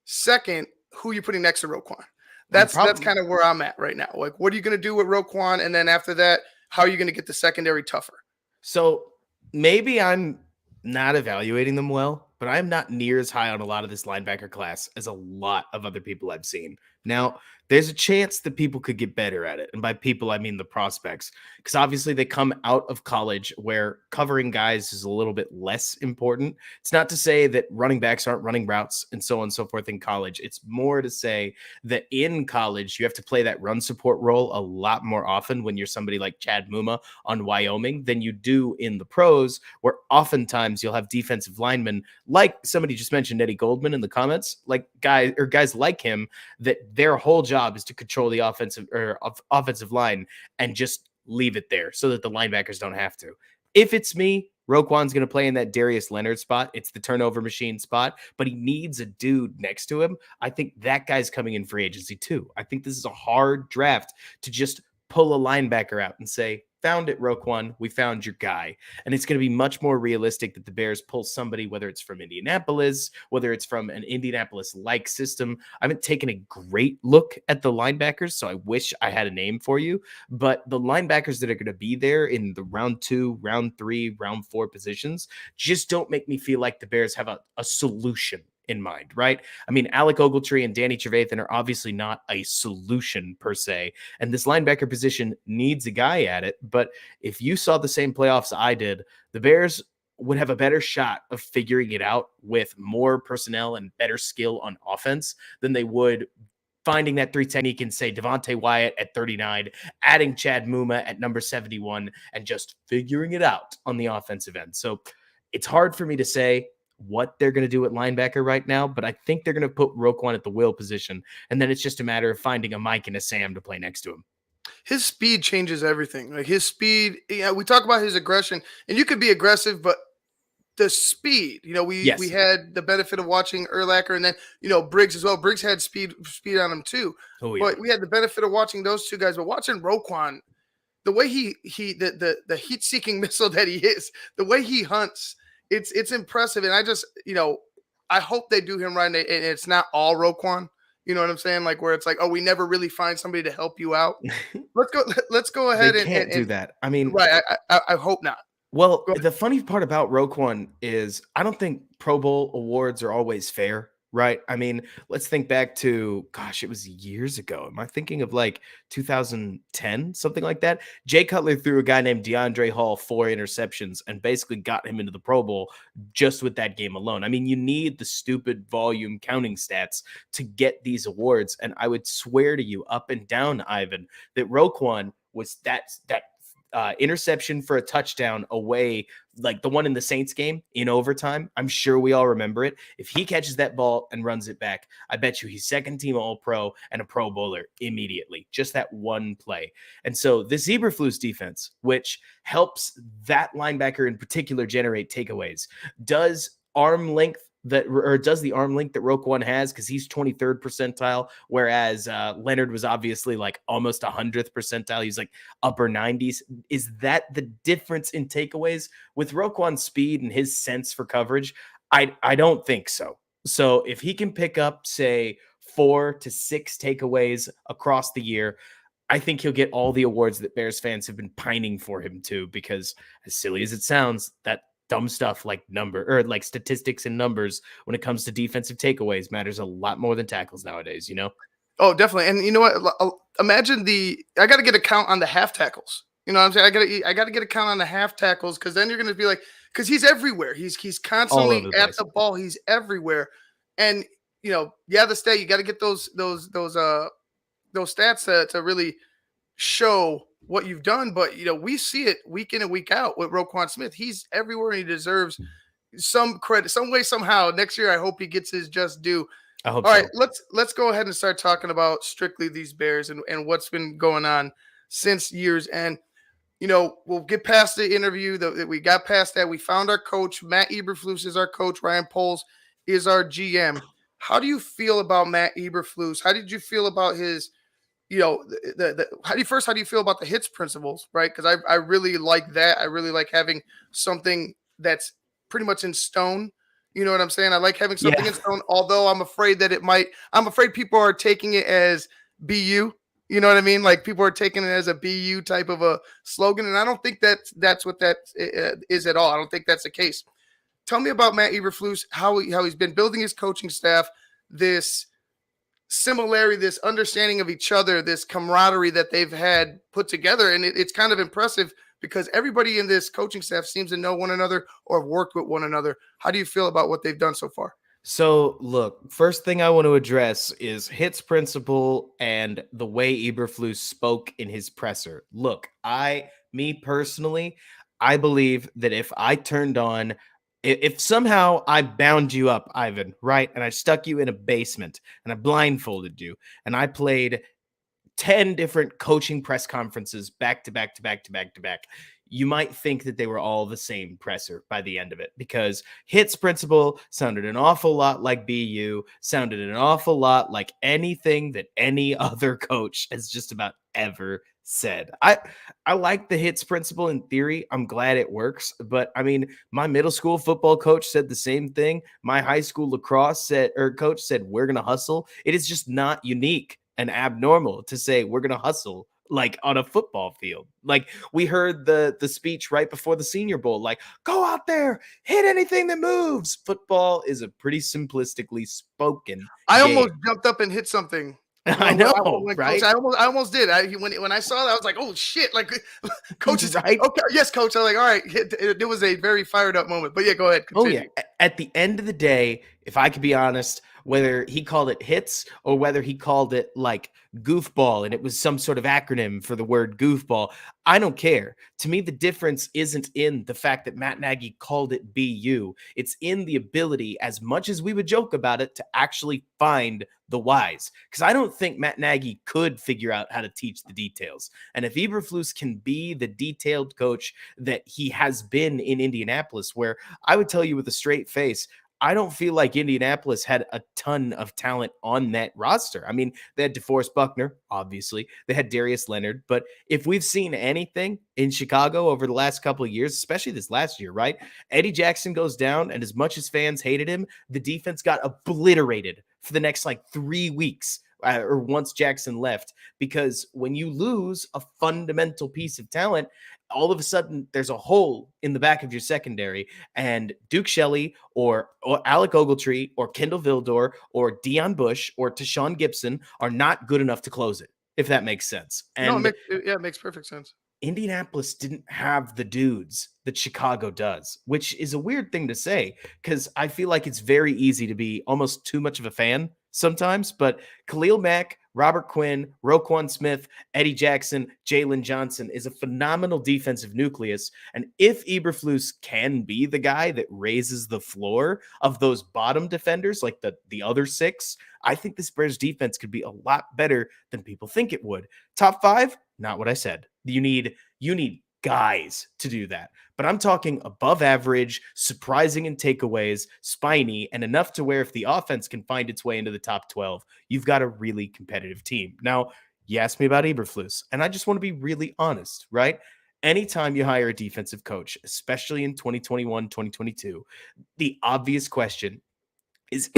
Second, who are you putting next to Roquan? That's kind of where I'm at right now. Like, what are you going to do with Roquan? And then after that, how are you going to get the secondary tougher? So maybe I'm not evaluating them well, but I'm not near as high on a lot of this linebacker class as a lot of other people I've seen. Now, there's a chance that people could get better at it. And by people, I mean the prospects, because obviously they come out of college where covering guys is a little bit less important. It's not to say that running backs aren't running routes and so on and so forth in college. It's more to say that in college, you have to play that run support role a lot more often when you're somebody like Chad Muma on Wyoming than you do in the pros, where oftentimes you'll have defensive linemen, like somebody just mentioned, Eddie Goldman in the comments, like guys like him, that their whole job is to control the offensive line and just leave it there so that the linebackers don't have to. If it's me, Roquan's going to play in that Darius Leonard spot. It's the turnover machine spot, but he needs a dude next to him. I think that guy's coming in free agency too. I think this is a hard draft to just pull a linebacker out and say, found it, Roquan. We found your guy. And it's going to be much more realistic that the Bears pull somebody, whether it's from Indianapolis, whether it's from an Indianapolis-like system. I haven't taken a great look at the linebackers, so I wish I had a name for you. But the linebackers that are going to be there in the round 2, round 3, round 4 positions just don't make me feel like the Bears have a solution in mind, right? I mean, Alec Ogletree and Danny Trevathan are obviously not a solution per se, and this linebacker position needs a guy at it. But if you saw the same playoffs I did, the Bears would have a better shot of figuring it out with more personnel and better skill on offense than they would finding that 3 technique and say Devontae Wyatt at 39, adding Chad Muma at number 71, and just figuring it out on the offensive end. So it's hard for me to say what they're going to do at linebacker right now, but I think they're going to put Roquan at the will position. And then it's just a matter of finding a Mike and a Sam to play next to him. His speed changes everything. Like his speed, we talk about his aggression, and you could be aggressive, but the speed, we had the benefit of watching Urlacher, and then Briggs as well. Briggs had speed on him too. Oh, yeah. But we had the benefit of watching those two guys. But watching Roquan, the way the heat-seeking missile that he is, the way he hunts, it's impressive. And I just I hope they do him right, and it's not all Roquan. You know what I'm saying? Like where it's like, oh, we never really find somebody to help you out. Let's go ahead and do that. I mean, right? I hope not. Well, the funny part about Roquan is I don't think Pro Bowl awards are always fair, right? I mean, let's think back to, gosh, it was years ago. Am I thinking of like 2010, something like that? Jay Cutler threw a guy named DeAndre Hall 4 interceptions and basically got him into the Pro Bowl just with that game alone. I mean, you need the stupid volume counting stats to get these awards. And I would swear to you up and down, Ivan, that Roquan was that interception for a touchdown away, like the one in the Saints game in overtime. I'm sure we all remember it. If he catches that ball and runs it back, I bet you he's second team All-Pro and a Pro Bowler immediately. Just that one play. And so this Eberflus defense, which helps that linebacker in particular generate takeaways, does the arm length that Roquan has, because he's 23rd percentile, whereas Leonard was obviously like almost 100th percentile. He's like upper 90s. Is that the difference in takeaways with Roquan's speed and his sense for coverage? I don't think so. So if he can pick up, say, 4 to 6 takeaways across the year, I think he'll get all the awards that Bears fans have been pining for him to, because as silly as it sounds, that dumb stuff like statistics and numbers when it comes to defensive takeaways matters a lot more than tackles nowadays, Oh, definitely. And you know what? Imagine I got to get a count on the half tackles. You know what I'm saying? I got to get a count on the half tackles, because then you're going to be like, because he's everywhere. He's constantly at the ball. He's everywhere. And the stat, you got to get those stats to really show what you've done. But we see it week in and week out with Roquan Smith. He's everywhere, and he deserves some credit, some way, somehow. Next year, I hope he gets his just due. I hope All so. right, let's go ahead and start talking about strictly these Bears and what's been going on since year's end. We'll get past the interview that we got past that. We found our coach. Matt Eberflus is our coach. Ryan Poles is our GM. How do you feel about Matt Eberflus? How did you feel about his how do you feel about the hits principles, right? Because I really like that. I really like having something that's pretty much in stone. You know what I'm saying? I like having something in stone, although I'm afraid people are taking it as BU. You know what I mean? Like people are taking it as a BU type of a slogan. And I don't think that's what that is at all. I don't think that's the case. Tell me about Matt Eberflus, how he's been building his coaching staff, this similarity, this understanding of each other, this camaraderie that they've had put together. And it's kind of impressive because everybody in this coaching staff seems to know one another or have worked with one another. How do you feel about what they've done so far? So look, first thing I want to address is hits principle and the way Eberflus spoke in his presser. Look, me personally, I believe that if somehow I bound you up, Ivan, right, and I stuck you in a basement and I blindfolded you and I played 10 different coaching press conferences back to back, you might think that they were all the same presser by the end of it, because hits principle sounded an awful lot like BU, sounded an awful lot like anything that any other coach has just about ever said. I like the hits principle in theory. I'm glad it works. But I mean, my middle school football coach said the same thing. My high school lacrosse coach said, we're going to hustle. It is just not unique and abnormal to say we're going to hustle like on a football field. Like we heard the speech right before the Senior Bowl, like go out there, hit anything that moves. Football is a pretty simplistically spoken I almost game. jumped up and hit something. I know, When right? Coach, I almost did. When I saw that, I was like, "Oh shit!" Like, Coach is Right? okay. Yes, Coach. I was like, "All right." It was a very fired up moment. But yeah, go ahead. Oh yeah. Continue. At the end of the day, if I could be honest, whether he called it hits or whether he called it like goofball and it was some sort of acronym for the word goofball, I don't care. To me, the difference isn't in the fact that Matt Nagy called it BU. It's in the ability, as much as we would joke about it, to actually find the whys. Because I don't think Matt Nagy could figure out how to teach the details. And if Eberflus can be the detailed coach that he has been in Indianapolis, where I would tell you with a straight face, I don't feel like Indianapolis had a ton of talent on that roster. I mean, they had DeForest Buckner, obviously. They had Darius Leonard. But if we've seen anything in Chicago over the last couple of years, especially this last year, right? Eddie Jackson goes down, and as much as fans hated him, the defense got obliterated for the next like 3 weeks. Or once Jackson left, because when you lose a fundamental piece of talent, all of a sudden there's a hole in the back of your secondary, and Duke Shelley or Alec Ogletree or Kendall Vildor or Deion Bush or Tashawn Gibson are not good enough to close it, if that makes sense. No, And it makes perfect sense. Indianapolis didn't have the dudes that Chicago does, which is a weird thing to say because I feel like it's very easy to be almost too much of a fan sometimes. But Khalil Mack, Robert Quinn, Roquan Smith, Eddie Jackson, Jalen Johnson is a phenomenal defensive nucleus. And if Eberflus can be the guy that raises the floor of those bottom defenders, like the other six, I think this Bears defense could be a lot better than people think it would. Top five, not what I said. You need guys to do that. But I'm talking above average, surprising in takeaways, spiny, and enough to where if the offense can find its way into the top 12, you've got a really competitive team. Now, you asked me about Eberflus, and I just want to be really honest, right? Anytime you hire a defensive coach, especially in 2021, 2022, the obvious question is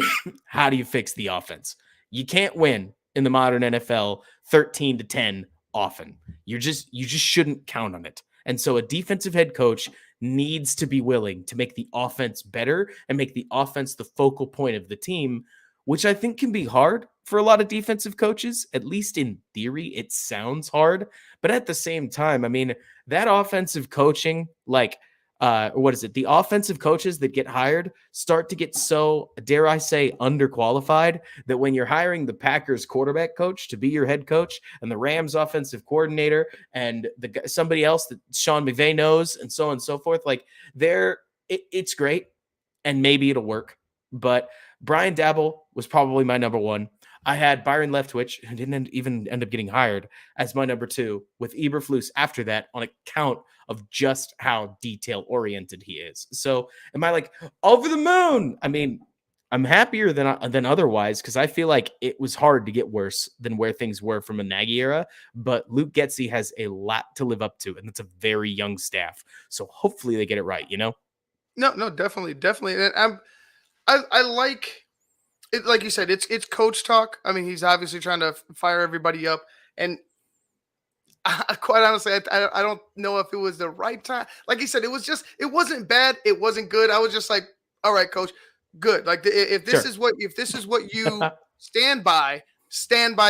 how do you fix the offense? You can't win in the modern NFL 13-10 often. You just shouldn't count on it. And so a defensive head coach needs to be willing to make the offense better and make the offense the focal point of the team, which I think can be hard for a lot of defensive coaches. At least in theory, it sounds hard. But at the same time, I mean, that offensive coaching, like, what is it? The offensive coaches that get hired start to get so, dare I say, underqualified that when you're hiring the Packers quarterback coach to be your head coach and the Rams offensive coordinator and somebody else that Sean McVay knows and so on and so forth, like it's great and maybe it'll work. But Brian Dabble was probably my number one. I had Byron Leftwich, who didn't even end up getting hired, as my number two, with Eberflus after that on account of just how detail-oriented he is. So am I like, over the moon? I mean, I'm happier than otherwise because I feel like it was hard to get worse than where things were from a Nagy era. But Luke Getsy has a lot to live up to, and it's a very young staff. So hopefully they get it right, you know? No, definitely. And I like it, like you said, it's coach talk. I mean, he's obviously trying to fire everybody up, and quite honestly, I don't know if it was the right time. Like you said, it wasn't bad, it wasn't good. I was just like, all right, coach, good. Like if this Sure. is what you stand by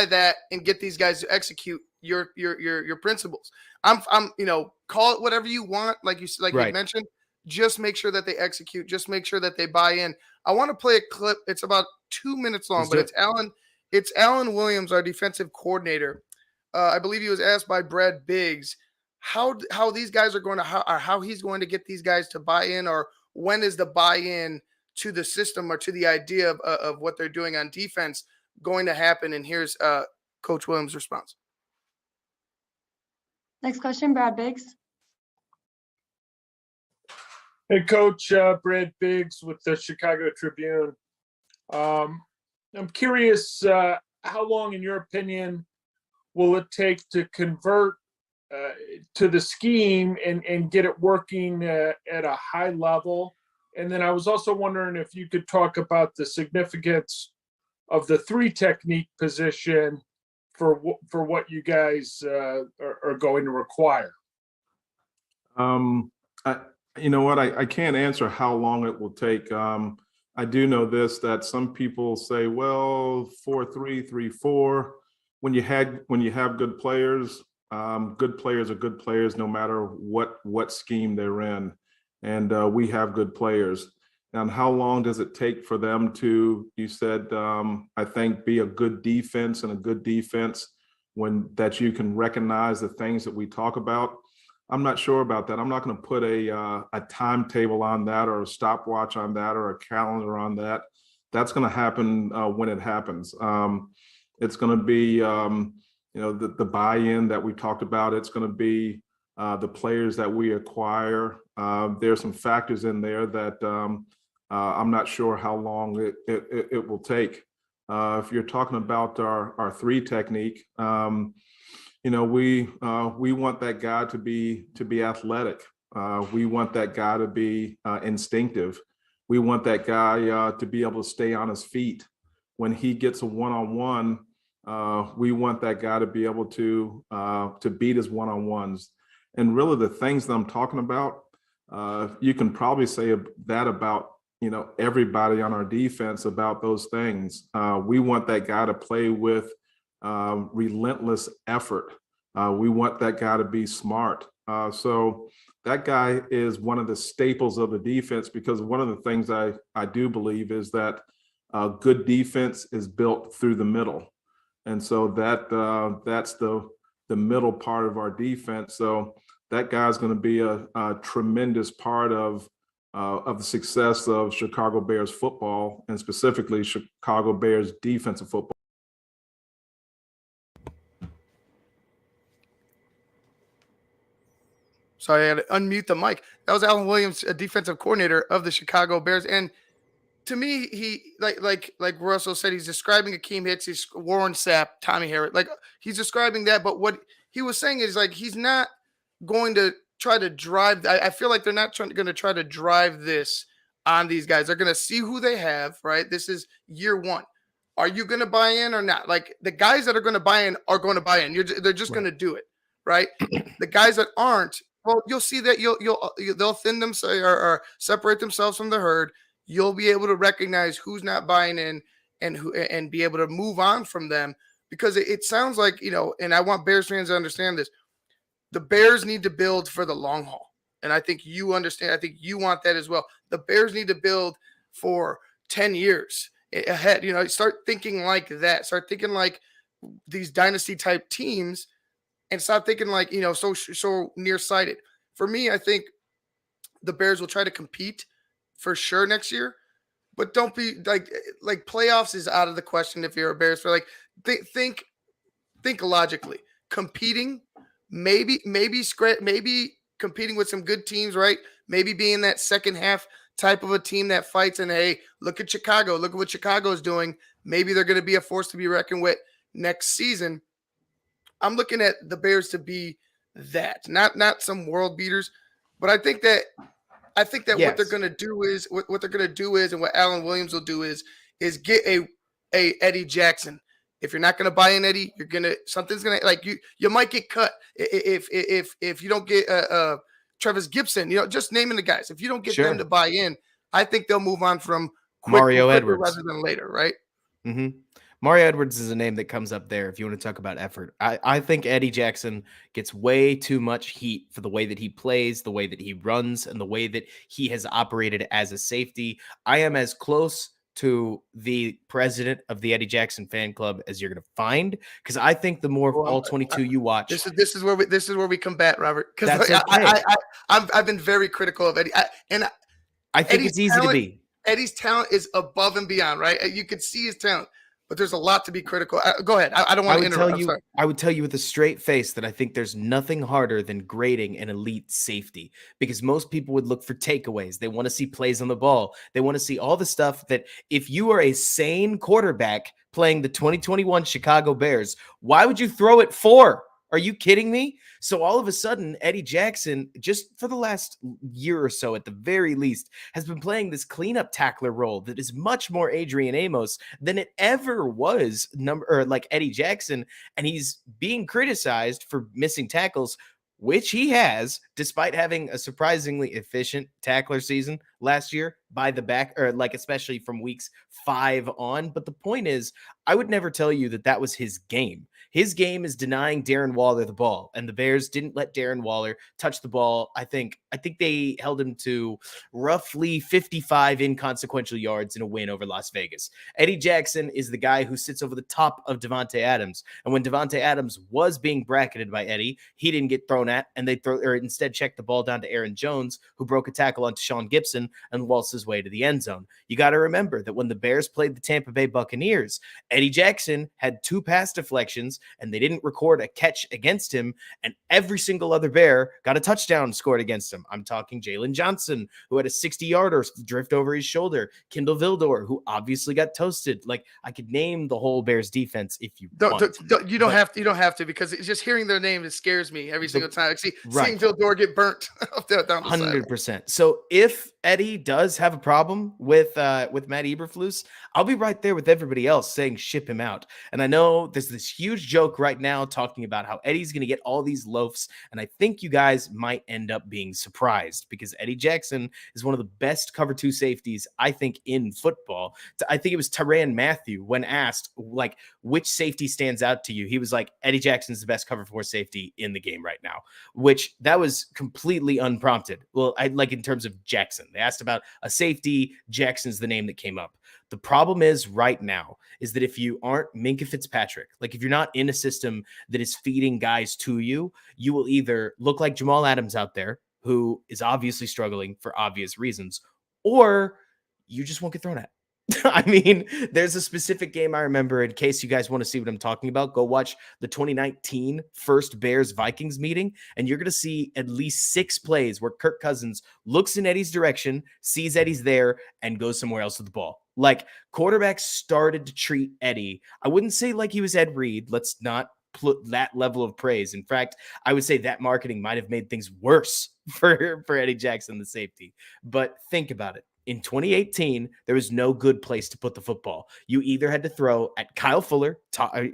that and get these guys to execute your principles. I'm call it whatever you want, like you Right. mentioned. Just make sure that they execute. Just make sure that they buy in. I want to play a clip. It's about 2 minutes long, Let's but do it. It's Alan Williams, our defensive coordinator. I believe he was asked by Brad Biggs how these guys are going to how he's going to get these guys to buy in, or when is the buy-in to the system or to the idea of what they're doing on defense going to happen. And here's Coach Williams' response. Next question, Brad Biggs. Hey, Coach, Brad Biggs with the Chicago Tribune. I'm curious, how long, in your opinion, will it take to convert to the scheme and get it working at a high level? And then I was also wondering if you could talk about the significance of the three technique position for what you guys are going to require? You know what? I can't answer how long it will take. I do know this, that some people say, well, 4-3, 3-4. When you have good players are good players no matter what scheme they're in. And we have good players. And how long does it take for them to, you said, I think, be a good defense, and a good defense that you can recognize the things that we talk about? I'm not sure about that. I'm not going to put a timetable on that, or a stopwatch on that, or a calendar on that. That's going to happen when it happens. It's going to be, the buy-in that we talked about. It's going to be the players that we acquire. There's some factors in there that I'm not sure how long it will take. If you're talking about our 3 technique, we want that guy to be athletic. We want that guy to be instinctive. We want that guy to be able to stay on his feet. When he gets a one-on-one, we want that guy to be able to beat his one-on-ones. And really, the things that I'm talking about, you can probably say that about everybody on our defense, about those things. We want that guy to play with relentless effort. We want that guy to be smart. So that guy is one of the staples of the defense, because one of the things I do believe is that good defense is built through the middle. And so that's the middle part of our defense. So that guy's going to be a tremendous part of the success of Chicago Bears football, and specifically Chicago Bears defensive football. Sorry, I had to unmute the mic. That was Alan Williams, a defensive coordinator of the Chicago Bears. And to me, he like Russell said, he's describing Akeem Hicks, he's Warren Sapp, Tommy Harris. Like, he's describing that, but what he was saying is, like, he's not going to try to drive. I feel like they're not going to try to drive this on these guys. They're going to see who they have, right? This is year 1. Are you going to buy in or not? Like, the guys that are going to buy in are going to buy in. They're just going to do it, right? The guys that aren't, well, you'll see that they'll thin them or separate themselves from the herd. You'll be able to recognize who's not buying in and be able to move on from them, because it sounds like, and I want Bears fans to understand this. The Bears need to build for the long haul. And I think you understand. I think you want that as well. The Bears need to build for 10 years ahead. Start thinking like that. Start thinking like these dynasty type teams, and stop thinking like, so nearsighted. For me, I think the Bears will try to compete for sure next year, but don't be like playoffs is out of the question if you're a Bears fan. Like, think logically. Competing, maybe competing with some good teams, right? Maybe being that second half type of a team that fights, and hey, look at Chicago. Look at what Chicago is doing. Maybe they're going to be a force to be reckoned with next season. I'm looking at the Bears to be that, not some world beaters, but I think that yes. What they're going to do is, and what Alan Williams will do is get a Eddie Jackson. If you're not going to buy in Eddie, something's going to, like, you might get cut if you don't get Travis Gibson. Just naming the guys. If you don't get them to buy in, I think they'll move on from Mario Edwards rather than later, right? Mm-hmm. Mario Edwards is a name that comes up there if you want to talk about effort. I think Eddie Jackson gets way too much heat for the way that he plays, the way that he runs, and the way that he has operated as a safety. I am as close to the president of the Eddie Jackson fan club as you're going to find, because I think the more of all 22 you watch, this is where we combat, Robert. Because okay. I've been very critical of Eddie, I think it's easy to be. Eddie's talent is above and beyond, right? You can see his talent, but there's a lot to be critical. Go ahead. I don't want to interrupt. I would tell you with a straight face that I think there's nothing harder than grading an elite safety, because most people would look for takeaways. They want to see plays on the ball. They want to see all the stuff that, if you are a sane quarterback playing the 2021 Chicago Bears, why would you throw it 4 Are you kidding me? So all of a sudden, Eddie Jackson, just for the last year or so at the very least, has been playing this cleanup tackler role that is much more Adrian Amos than it ever was like Eddie Jackson. And he's being criticized for missing tackles, which he has, despite having a surprisingly efficient tackler season last year by the back, or like especially from weeks 5 on. But the point is, I would never tell you that was his game. His game is denying Darren Waller the ball, and the Bears didn't let Darren Waller touch the ball. I think they held him to roughly 55 inconsequential yards in a win over Las Vegas. Eddie Jackson is the guy who sits over the top of Devontae Adams, and when Devontae Adams was being bracketed by Eddie, he didn't get thrown at, and they instead checked the ball down to Aaron Jones, who broke a tackle onto Sean Gibson and waltzed his way to the end zone. You got to remember that when the Bears played the Tampa Bay Buccaneers, Eddie Jackson had 2 pass deflections, and they didn't record a catch against him, and every single other Bear got a touchdown scored against him. I'm talking Jalen Johnson, who had a 60-yarder drift over his shoulder, Kindle Vildor, who obviously got toasted. Like, I could name the whole Bears defense if you want. You don't have to, because it's just hearing their name, it scares me every single time. Seeing Vildor get burnt down the 100%. So if Eddie does have a problem with Matt Eberflus, I'll be right there with everybody else saying ship him out. And I know there's this huge joke right now talking about how Eddie's going to get all these loafs, and I think you guys might end up being surprised, because Eddie Jackson is one of the best cover 2 safeties, I think, in football. I think it was Tyrann Mathieu, when asked, like, which safety stands out to you, he was like, Eddie Jackson's the best cover 4 safety in the game right now, which that was completely unprompted. Well, I like in terms of Jackson. They asked about a safety. Jackson's the name that came up. The problem is right now is that if you aren't Minkah Fitzpatrick, like if you're not in a system that is feeding guys to you, you will either look like Jamal Adams out there, who is obviously struggling for obvious reasons, or you just won't get thrown at. I mean, there's a specific game I remember. In case you guys want to see what I'm talking about, go watch the 2019 first Bears-Vikings meeting, and you're going to see at least 6 plays where Kirk Cousins looks in Eddie's direction, sees Eddie's there, and goes somewhere else with the ball. Like, quarterbacks started to treat Eddie, I wouldn't say like he was Ed Reed. Let's not put that level of praise. In fact, I would say that marketing might have made things worse for Eddie Jackson, the safety. But think about it. In 2018, there was no good place to put the football. You either had to throw at Kyle Fuller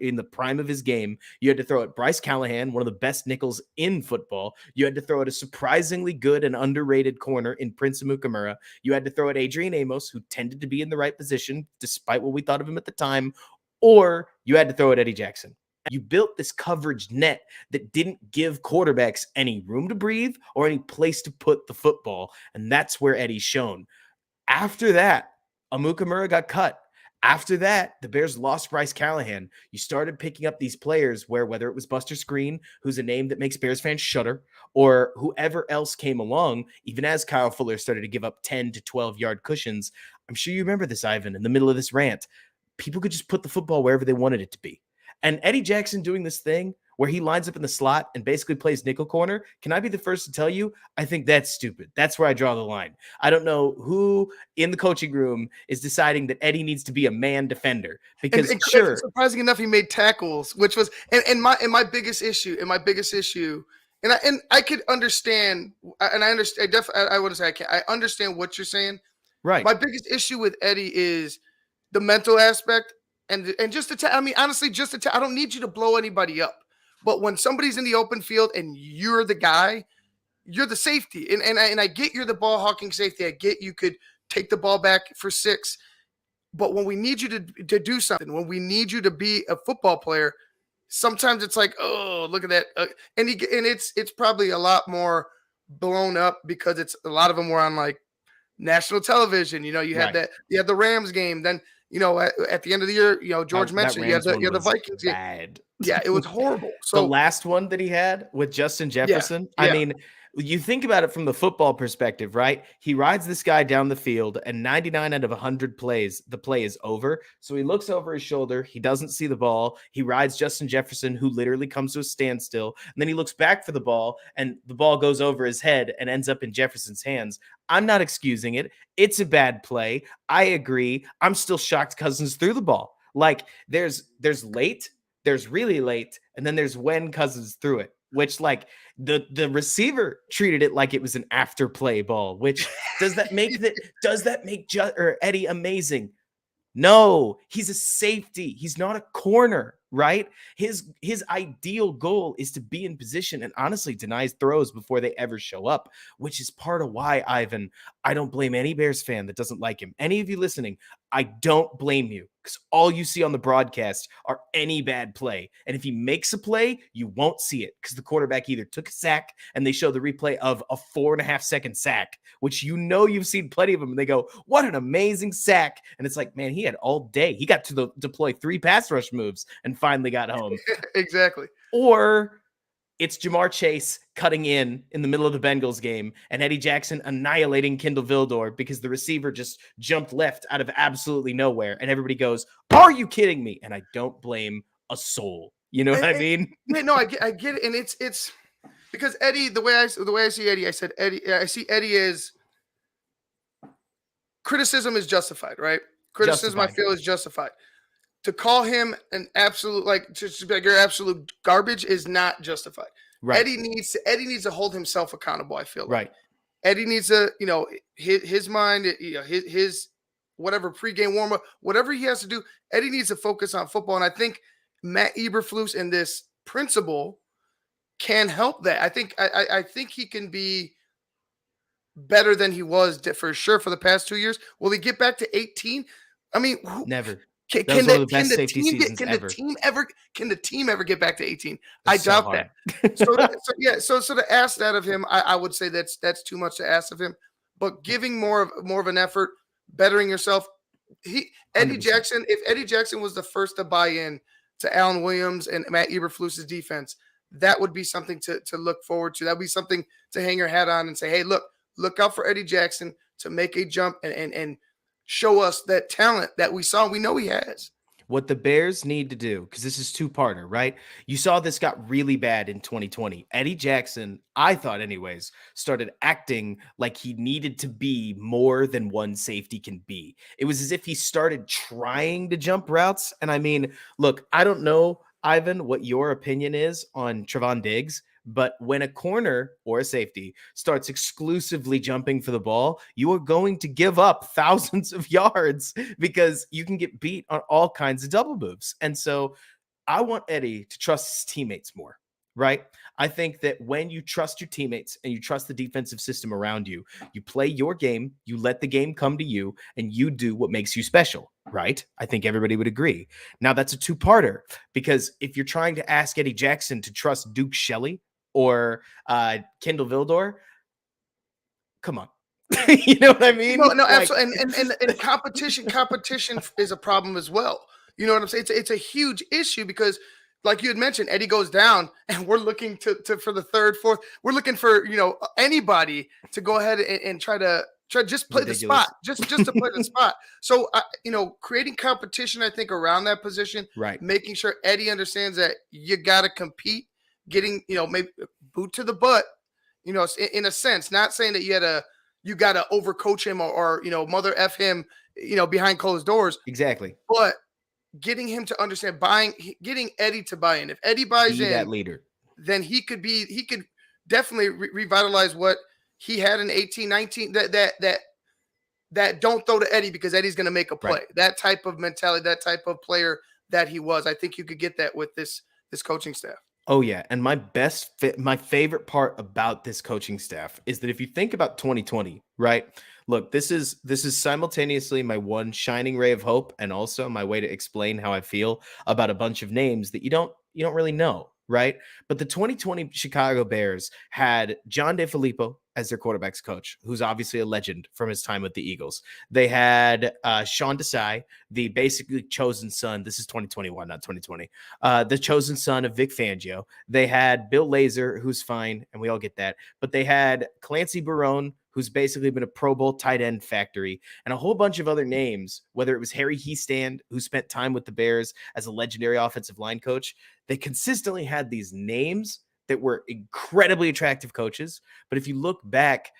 in the prime of his game. You had to throw at Bryce Callahan, one of the best nickels in football. You had to throw at a surprisingly good and underrated corner in Prince Amukamura. You had to throw at Adrian Amos, who tended to be in the right position, despite what we thought of him at the time. Or you had to throw at Eddie Jackson. You built this coverage net that didn't give quarterbacks any room to breathe or any place to put the football. And that's where Eddie's shown. After that, Amukamura got cut. After that, the Bears lost Bryce Callahan. You started picking up these players where, whether it was Buster Screen, who's a name that makes Bears fans shudder, or whoever else came along, even as Kyle Fuller started to give up 10 to 12-yard cushions. I'm sure you remember this, Ivan, in the middle of this rant. People could just put the football wherever they wanted it to be. And Eddie Jackson doing this thing where he lines up in the slot and basically plays nickel corner, can I be the first to tell you, I think that's stupid. That's where I draw the line. I don't know who in the coaching room is deciding that Eddie needs to be a man defender, because sure, surprising enough, he made tackles, which was and my biggest issue, and I could understand, and I understand. I want to say I understand what you're saying. Right. My biggest issue with Eddie is the mental aspect, and just I mean, honestly, I don't need you to blow anybody up. But when somebody's in the open field and you're the guy, you're the safety. And I get you're the ball hawking safety. I get you could take the ball back for 6. But when we need you to do something, when we need you to be a football player, sometimes it's like, oh, look at that. And it's probably a lot more blown up because a lot of them were on like national television. You know, you had you had the Rams game. Then, you know, at the end of the year, you know, George mentioned you had the Vikings game. Bad. Yeah, it was horrible. So the last one that he had with Justin Jefferson, I mean, you think about it from the football perspective, right? He rides this guy down the field, and 99 out of 100 plays, the play is over. So he looks over his shoulder. He doesn't see the ball. He rides Justin Jefferson, who literally comes to a standstill. And then he looks back for the ball, and the ball goes over his head and ends up in Jefferson's hands. I'm not excusing it. It's a bad play. I agree. I'm still shocked Cousins threw the ball. Like, there's late, there's really late, and then there's when Cousins threw it, which like the receiver treated it like it was an after play ball, which does that make Eddie amazing? No, he's a safety. He's not a corner, right? His ideal goal is to be in position and honestly denies throws before they ever show up, which is part of why, Ivan, I don't blame any Bears fan that doesn't like him. Any of you listening, I don't blame you because all you see on the broadcast are any bad play. And if he makes a play, you won't see it because the quarterback either took a sack and they show the replay of a 4.5-second sack, which you've seen plenty of them. And they go, what an amazing sack. And it's like, man, he had all day. He got to deploy 3 pass rush moves and finally got home. Exactly. Or it's Jamar Chase cutting in the middle of the Bengals game and Eddie Jackson annihilating Kindle Vildor because the receiver just jumped left out of absolutely nowhere. And everybody goes, are you kidding me? And I don't blame a soul. You know what I mean? No, I get it. And it's because Eddie, the way I see Eddie, I see Eddie as criticism is justified, right? Criticism, I feel, is justified. To call him an absolute, just like you're absolute garbage is not justified. Right. Eddie needs to hold himself accountable. I feel like. Right. Eddie needs to, his mind, his whatever pregame warm up, whatever he has to do. Eddie needs to focus on football, and I think Matt Eberflus and this principle can help that. I think he can be better than he was for sure for the past 2 years. Will he get back to 18? I mean, never. Can the team ever get back to 18? I doubt that. So to ask that of him, I would say that's too much to ask of him. But giving more of an effort, bettering yourself. Eddie Jackson, if Eddie Jackson was the first to buy in to Alan Williams and Matt Eberflus's defense, that would be something to look forward to. That would be something to hang your hat on and say, hey, look out for Eddie Jackson to make a jump and show us that talent that we know he has. What the Bears need to do, because this is two-parter, right? You saw this got really bad in 2020. Eddie Jackson, I thought anyways, started acting like he needed to be more than one safety can be. It was as if he started trying to jump routes. And I mean, look, I don't know, Ivan, what your opinion is on Trevon Diggs, but when a corner or a safety starts exclusively jumping for the ball, you are going to give up thousands of yards because you can get beat on all kinds of double moves. And so I want Eddie to trust his teammates more, right? I think that when you trust your teammates and you trust the defensive system around you, you play your game, you let the game come to you, and you do what makes you special, right? I think everybody would agree. Now, that's a two-parter because if you're trying to ask Eddie Jackson to trust Duke Shelley or Kindle Vildor, come on. You know what I mean? No, absolutely. And competition is a problem as well. You know what I'm saying? It's a huge issue because, like you had mentioned, Eddie goes down, and we're looking to for the third, fourth. We're looking for anybody to go ahead and try just play the spot, just to play the spot. So creating competition, I think, around that position, right? Making sure Eddie understands that you got to compete. Getting, maybe boot to the butt, in a sense, not saying that you got to overcoach him or mother F him, behind closed doors. Exactly. But getting him to understand, getting Eddie to buy in. If Eddie buys in, that leader, then he could definitely revitalize what he had in 18, 19, that don't throw to Eddie because Eddie's going to make a play. Right. That type of mentality, that type of player that he was. I think you could get that with this coaching staff. Oh, yeah. And my favorite part about this coaching staff is that if you think about 2020, right? Look, this is simultaneously my one shining ray of hope and also my way to explain how I feel about a bunch of names that you don't really know, right? But the 2020 Chicago Bears had John DeFilippo as their quarterback's coach, who's obviously a legend from his time with the Eagles. They had Sean Desai, the basically chosen son. This is 2021, not 2020. The chosen son of Vic Fangio. They had Bill Lazor, who's fine, and we all get that. But they had Clancy Barone, who's basically been a Pro Bowl tight end factory, and a whole bunch of other names, whether it was Harry Hiestand, who spent time with the Bears as a legendary offensive line coach. They consistently had these names that were incredibly attractive coaches. But if you look back,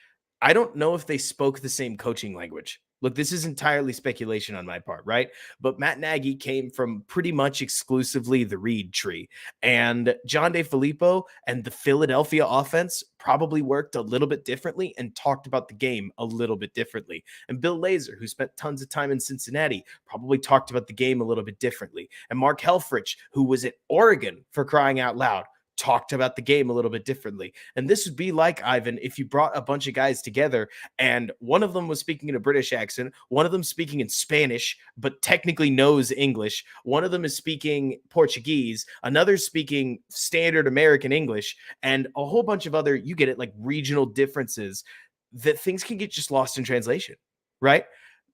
I don't know if they spoke the same coaching language. Look, this is entirely speculation on my part, right? But Matt Nagy came from pretty much exclusively the Reed tree. And John DeFilippo and the Philadelphia offense probably worked a little bit differently and talked about the game a little bit differently. And Bill Lazor, who spent tons of time in Cincinnati, probably talked about the game a little bit differently. And Mark Helfrich, who was at Oregon, for crying out loud, talked about the game a little bit differently. And this would be like, Ivan, if you brought a bunch of guys together and one of them was speaking in a British accent, one of them speaking in Spanish, but technically knows English, one of them is speaking Portuguese, another speaking standard American English, and a whole bunch of other, you get it, like regional differences, that things can get just lost in translation, right?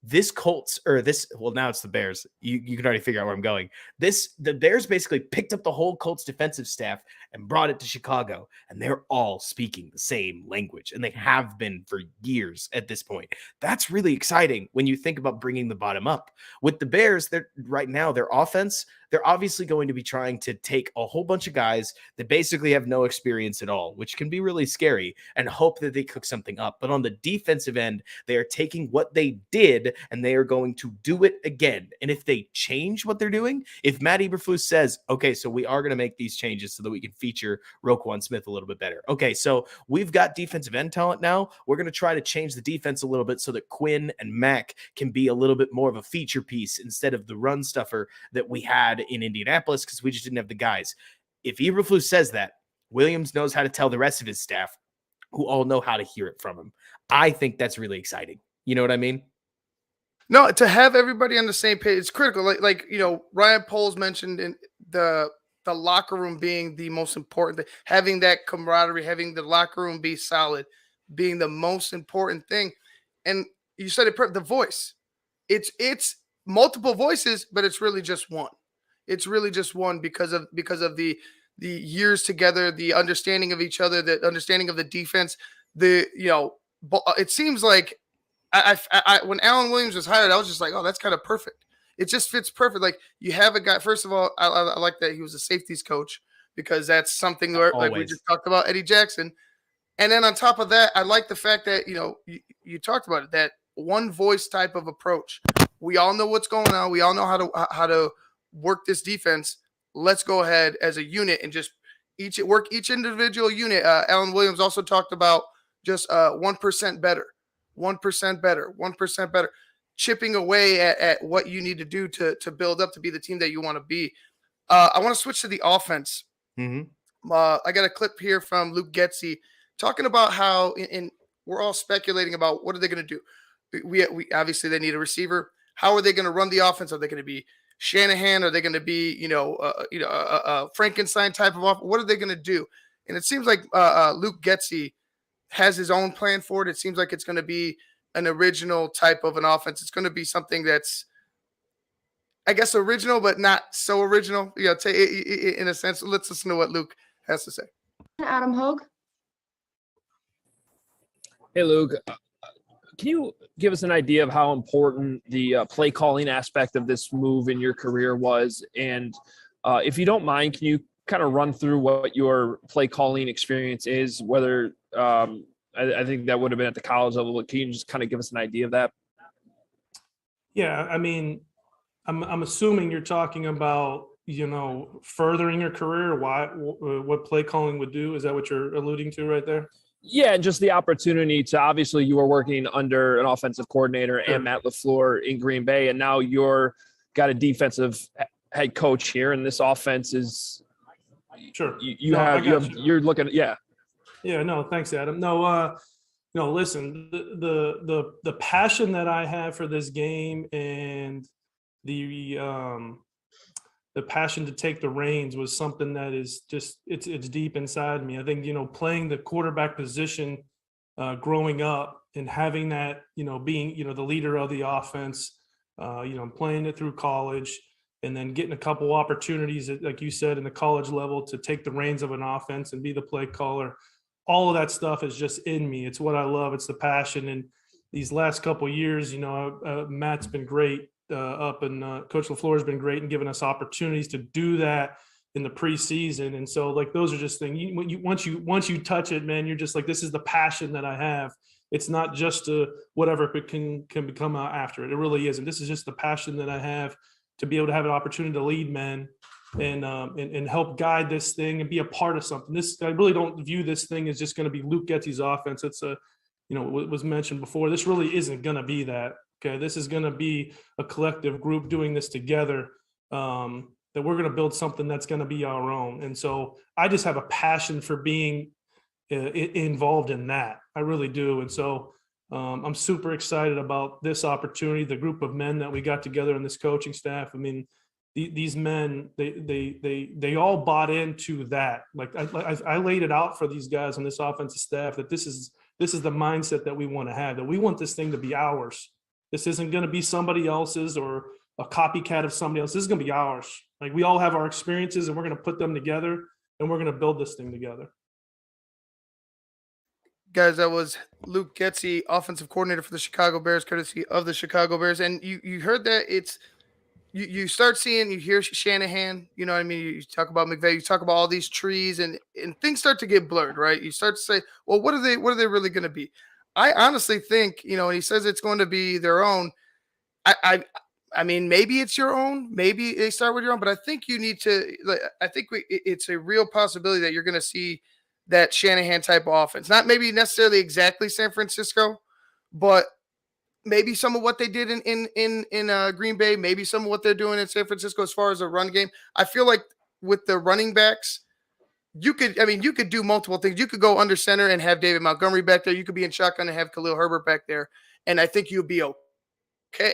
This Colts, or this, well, now it's the Bears. You can already figure out where I'm going. The Bears basically picked up the whole Colts defensive staff and brought it to Chicago, and they're all speaking the same language, and they have been for years at this point. That's really exciting when you think about bringing the bottom up. With the Bears, they're right now, their offense, they're obviously going to be trying to take a whole bunch of guys that basically have no experience at all, which can be really scary, and hope that they cook something up. But on the defensive end, they are taking what they did and they are going to do it again. And if they change what they're doing, if Matt Eberflus says, okay, so we are going to make these changes so that we can feature Roquan Smith a little bit better. Okay, so we've got defensive end talent now. We're going to try to change the defense a little bit so that Quinn and Mack can be a little bit more of a feature piece instead of the run stuffer that we had in Indianapolis, because we just didn't have the guys. If Eberflus says that, Williams knows how to tell the rest of his staff, who all know how to hear it from him. I think that's really exciting. You know what I mean? No, to have everybody on the same page, it's critical. Like Ryan Poles mentioned in the locker room being the most important thing, having that camaraderie, having the locker room be solid, being the most important thing. And you said it, the voice. It's multiple voices, but it's really just one. It's really just one because of the years together, the understanding of each other, the understanding of the defense. It seems like I when Alan Williams was hired, I was just like, oh, that's kind of perfect. It just fits perfect. Like, you have a guy. First of all, I like that he was a safeties coach, because that's something where, like we just talked about Eddie Jackson. And then on top of that, I like the fact that, you talked about it, that one voice type of approach. We all know what's going on. We all know how to work this defense. Let's go ahead as a unit and just work each individual unit. Alan Williams also talked about just 1% better, 1% better, 1% better, chipping away at what you need to do to build up to be the team that you want to be. I want to switch to the offense. Mm-hmm. I got a clip here from Luke Getsy talking about how we're all speculating about what are they going to do. We obviously they need a receiver. How are they going to run the offense? Are they going to be Shanahan? Are they going to be a Frankenstein type of offense? What are they going to do? And it seems like Luke Getsy has his own plan for it. It seems like it's going to be an original type of an offense. It's going to be something that's, I guess, original, but not so original. In a sense. Let's listen to what Luke has to say. Adam Hogue. Hey, Luke. Can you give us an idea of how important the play calling aspect of this move in your career was? And if you don't mind, can you kind of run through what your play calling experience is, whether I think that would have been at the college level, but can you just kind of give us an idea of that? Yeah, I mean, I'm assuming you're talking about, furthering your career, what play calling would do. Is that what you're alluding to right there? Yeah, and just the opportunity to, obviously you were working under an offensive coordinator and Matt LaFleur in Green Bay, and now you're got a defensive head coach here, and this offense is sure. You're looking at, yeah. Yeah, no, thanks, Adam. No, listen, the passion that I have for this game and the passion to take the reins was something that is just, it's deep inside me. I think, playing the quarterback position growing up and having that, being, the leader of the offense, playing it through college and then getting a couple opportunities, like you said, in the college level to take the reins of an offense and be the play caller. All of that stuff is just in me. It's what I love. It's the passion. And these last couple of years, Matt's been great. Coach LaFleur has been great in giving us opportunities to do that in the preseason. And so, like, those are just things once you touch it, man, you're just like, this is the passion that I have. It's not just whatever it can become after it. It really isn't. This is just the passion that I have to be able to have an opportunity to lead men and help guide this thing and be a part of something. I really don't view this thing as just going to be Luke Getzey's offense. It's what was mentioned before. This really isn't going to be that. Okay, this is going to be a collective group doing this together. That we're going to build something that's going to be our own. And so I just have a passion for being involved in that. I really do. And so I'm super excited about this opportunity, the group of men that we got together and this coaching staff. I mean, these men, they all bought into that. Like I laid it out for these guys on this offensive staff that this is the mindset that we want to have, that we want this thing to be ours. This isn't going to be somebody else's or a copycat of somebody else. This is going to be ours. Like, we all have our experiences and we're going to put them together and we're going to build this thing together. Guys, that was Luke Getzey, offensive coordinator for the Chicago Bears, courtesy of the Chicago Bears. And you heard that. It's you start seeing, you hear Shanahan, you know what I mean? You talk about McVay, you talk about all these trees, and things start to get blurred, right? You start to say, well, what are they really going to be? I honestly think, when he says it's going to be their own, I mean, maybe it's your own, maybe they start with your own, but I think you need to, it's a real possibility that you're going to see that Shanahan type of offense. Not maybe necessarily exactly San Francisco, but maybe some of what they did in Green Bay, maybe some of what they're doing in San Francisco as far as a run game. I feel like with the running backs, you could do multiple things. You could go under center and have David Montgomery back there. You could be in shotgun and have Khalil Herbert back there, and I think you'll be okay.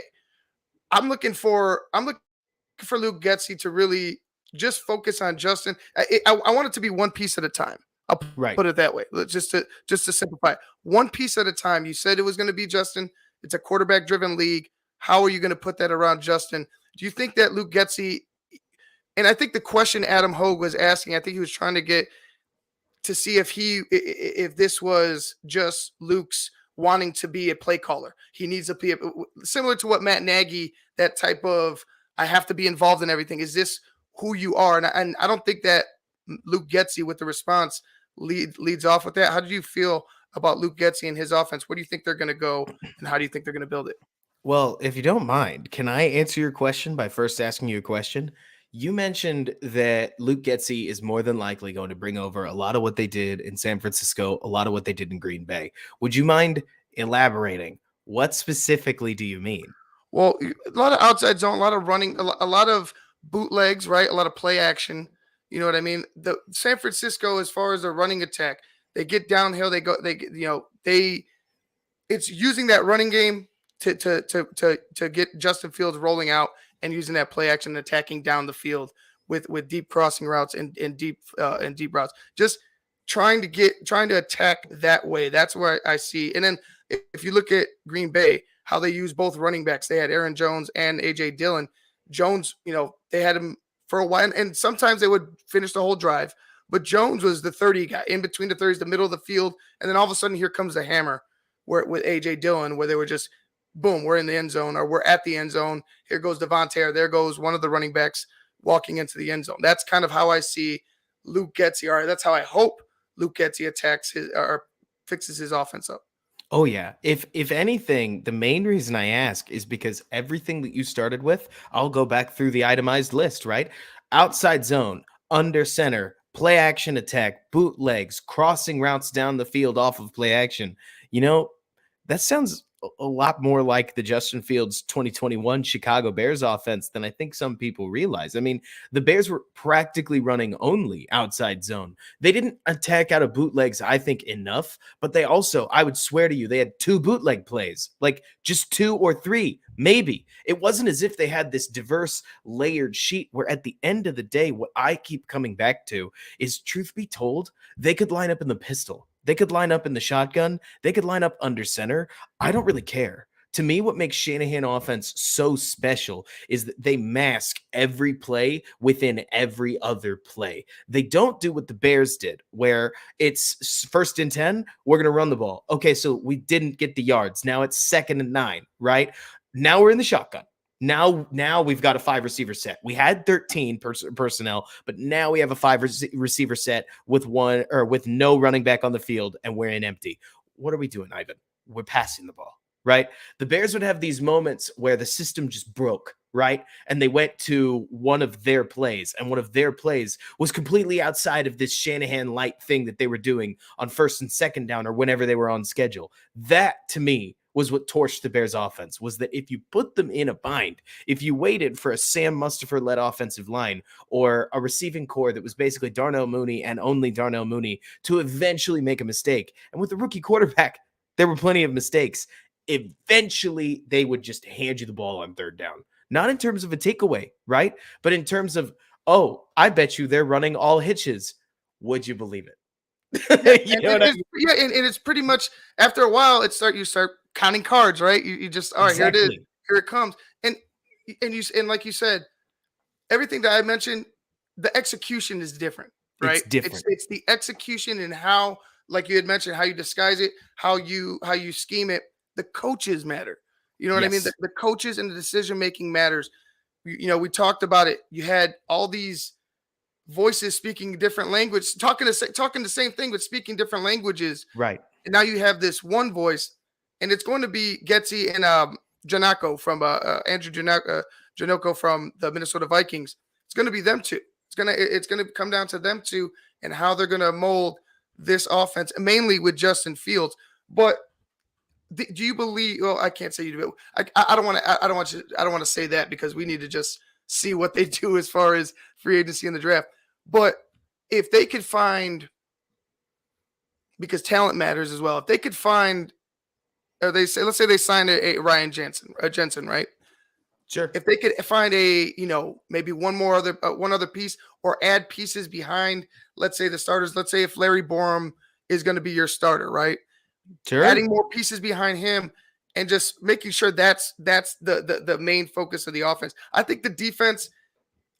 I'm looking for Luke Getzey to really just focus on Justin. I want it to be one piece at a time. I'll put it that way. Just to simplify it. One piece at a time. You said it was going to be Justin. It's a quarterback-driven league. How are you going to put that around Justin? Do you think that Luke Getzey, and I think the question Adam Hogue was asking, I think he was trying to get to see if this was just Luke's wanting to be a play caller. He needs to be similar to what Matt Nagy, that type of, I have to be involved in everything. Is this who you are? And I don't think that Luke Getzey with the response leads off with that. How do you feel about Luke Getzey and his offense? Where do you think they're going to go, and how do you think they're going to build it? Well, if you don't mind, can I answer your question by first asking you a question? You mentioned that Luke Getzey is more than likely going to bring over a lot of what they did in San Francisco, a lot of what they did in Green Bay. Would you mind elaborating? What specifically do you mean? Well, a lot of outside zone, a lot of running, a lot of bootlegs, right? A lot of play action. You know what I mean? The San Francisco, as far as the running attack, they get downhill. It's using that running game to get Justin Fields rolling out and using that play action and attacking down the field with deep crossing routes and deep routes. Just trying to attack that way. That's where I see. And then if you look at Green Bay, how they use both running backs, they had Aaron Jones and AJ Dillon. Jones, they had him for a while, and sometimes they would finish the whole drive. But Jones was the 30 guy, in between the 30s, the middle of the field, and then all of a sudden here comes the hammer with AJ Dillon, where they were just, boom, we're in the end zone, or we're at the end zone. Here goes Devontae, or there goes one of the running backs walking into the end zone. That's kind of how I see Luke Getzey. All right, that's how I hope Luke Getzey attacks his or fixes his offense up. Oh yeah. If anything, the main reason I ask is because everything that you started with, I'll go back through the itemized list, right? Outside zone, under center, play action attack, bootlegs, crossing routes down the field off of play action. That sounds a lot more like the Justin Fields 2021 Chicago Bears offense than I think some people realize. I mean, the Bears were practically running only outside zone. They didn't attack out of bootlegs, I think, enough, but they also, I would swear to you, they had 2 bootleg plays, like just 2 or 3, maybe. It wasn't as if they had this diverse layered sheet where at the end of the day, what I keep coming back to is, truth be told, they could line up in the pistol. They could line up in the shotgun. They could line up under center. I don't really care. To me, what makes Shanahan offense so special is that they mask every play within every other play. They don't do what the Bears did, where it's 1st and 10, we're going to run the ball. Okay, so we didn't get the yards. Now it's 2nd and 9, right? Now we're in the shotgun. Now we've got a 5 receiver set. We had 13 personnel, but now we have a 5 receiver set with no running back on the field, and we're in empty. What are we doing, Ivan? we're passing the ball, right? The Bears would have these moments where the system just broke, right? And they went to one of their plays, and one of their plays was completely outside of this Shanahan light thing that they were doing on first and second down or whenever they were on schedule. That, to me, was what torched the Bears offense, was that if you put them in a bind, if you waited for a Sam Mustipher-led offensive line or a receiving core that was basically Darnell Mooney and only Darnell Mooney to eventually make a mistake, and with the rookie quarterback, there were plenty of mistakes, eventually they would just hand you the ball on third down. Not in terms of a takeaway, right? But in terms of, oh, I bet you they're running all hitches. Would you believe it? You know what I mean? Yeah, and it's pretty much after a while, you start counting cards, right? You just, all right, Exactly. here it is, here it comes, and like you said, everything that I mentioned, the execution is different, right? It's different. It's the execution and how, like you had mentioned, how you disguise it, how you scheme it. The coaches matter. You know what I mean? Yes. The coaches and the decision making matters. You know, we talked about it. You had all these voices speaking different language, talking the same thing, but speaking different languages. Right. And now you have this one voice, and it's going to be Getsy and Janako from Andrew Janoko from the Minnesota Vikings. It's going to be them two. It's gonna come down to them two and how they're going to mold this offense, mainly with Justin Fields. But do you believe? Well, I can't say you do. I don't want to say that because we need to just see what they do as far as free agency in the draft. But if they could find, because talent matters as well, if they could find, or let's say they signed a Ryan Jensen, right? Sure. If they could find maybe one other piece, or add pieces behind, let's say the starters. Let's say if Larry Borum is going to be your starter, right? Sure. Adding more pieces behind him and just making sure that's the main focus of the offense. I think the defense,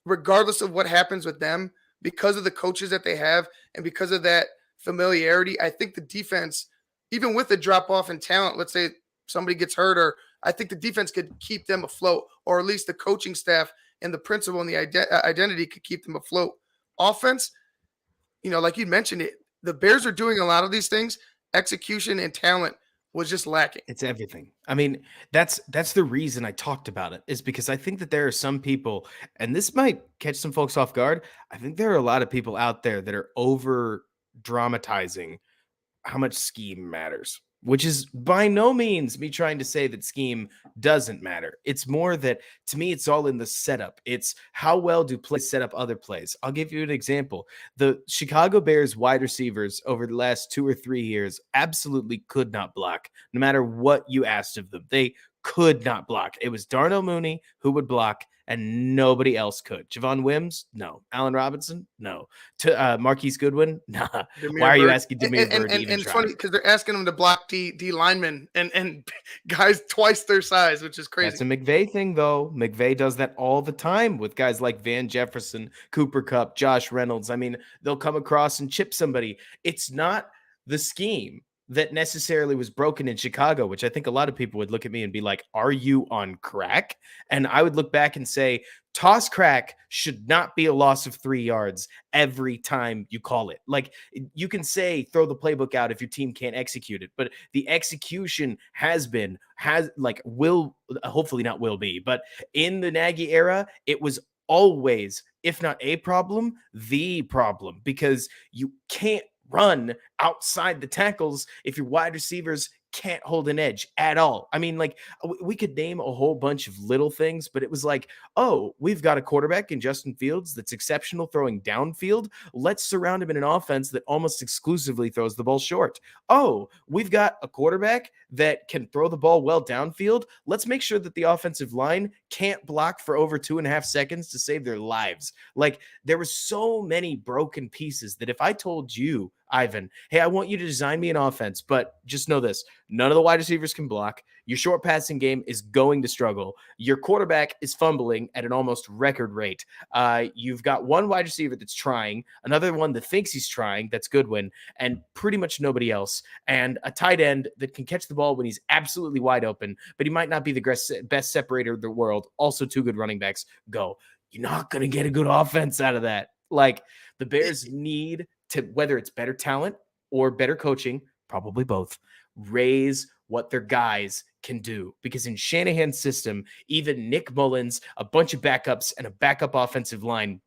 regardless of what happens with them, because of the coaches that they have and because of that familiarity, I think the defense, even with the drop off in talent, let's say somebody gets hurt, or I think the defense could keep them afloat, or at least the coaching staff and the principal and the identity could keep them afloat. Offense, like you mentioned it, the Bears are doing a lot of these things. Execution and talent was just lacking. It's everything. I mean, that's the reason I talked about it, is because I think that there are some people, and this might catch some folks off guard. I think there are a lot of people out there that are over dramatizing how much scheme matters, which is by no means me trying to say that scheme doesn't matter. It's more that, to me, it's all in the setup. It's how well do plays set up other plays. I'll give you an example. The Chicago Bears wide receivers over the last 2 or 3 years absolutely could not block, no matter what you asked of them. They could not block. It was Darnell Mooney who would block, and nobody else could. Javon Wims? No. Allen Robinson? No. Marquise Goodwin? Nah. Why are you asking Demir Bird to even and try? It's funny because they're asking him to block D linemen and guys twice their size, which is crazy. That's a McVay thing, though. McVay does that all the time with guys like Van Jefferson, Cooper Kupp, Josh Reynolds. I mean, they'll come across and chip somebody. It's not the scheme that necessarily was broken in Chicago, which I think a lot of people would look at me and be like, are you on crack? And I would look back and say, toss crack should not be a loss of 3 yards every time you call it. Like, you can say throw the playbook out if your team can't execute it, but the execution will hopefully not will be, but in the Nagy era, it was always, if not a problem, the problem, because you can't run outside the tackles if your wide receivers can't hold an edge at all. I mean, like, we could name a whole bunch of little things, but it was like, oh, we've got a quarterback in Justin Fields that's exceptional throwing downfield. Let's surround him in an offense that almost exclusively throws the ball short. Oh, we've got a quarterback that can throw the ball well downfield. Let's make sure that the offensive line can't block for over 2.5 seconds to save their lives. Like, there were so many broken pieces that if I told you, Ivan, hey, I want you to design me an offense, but just know this: none of the wide receivers can block. Your short passing game is going to struggle. Your quarterback is fumbling at an almost record rate. You've got one wide receiver that's trying, another one that thinks he's trying, that's Goodwin, and pretty much nobody else. And a tight end that can catch the ball when he's absolutely wide open, but he might not be the best separator in the world. Also, 2 good running backs. Go. You're not going to get a good offense out of that. Like, the Bears need to, whether it's better talent or better coaching, probably both, raise what their guys can do. Because in Shanahan's system, even Nick Mullins, a bunch of backups, and a backup offensive line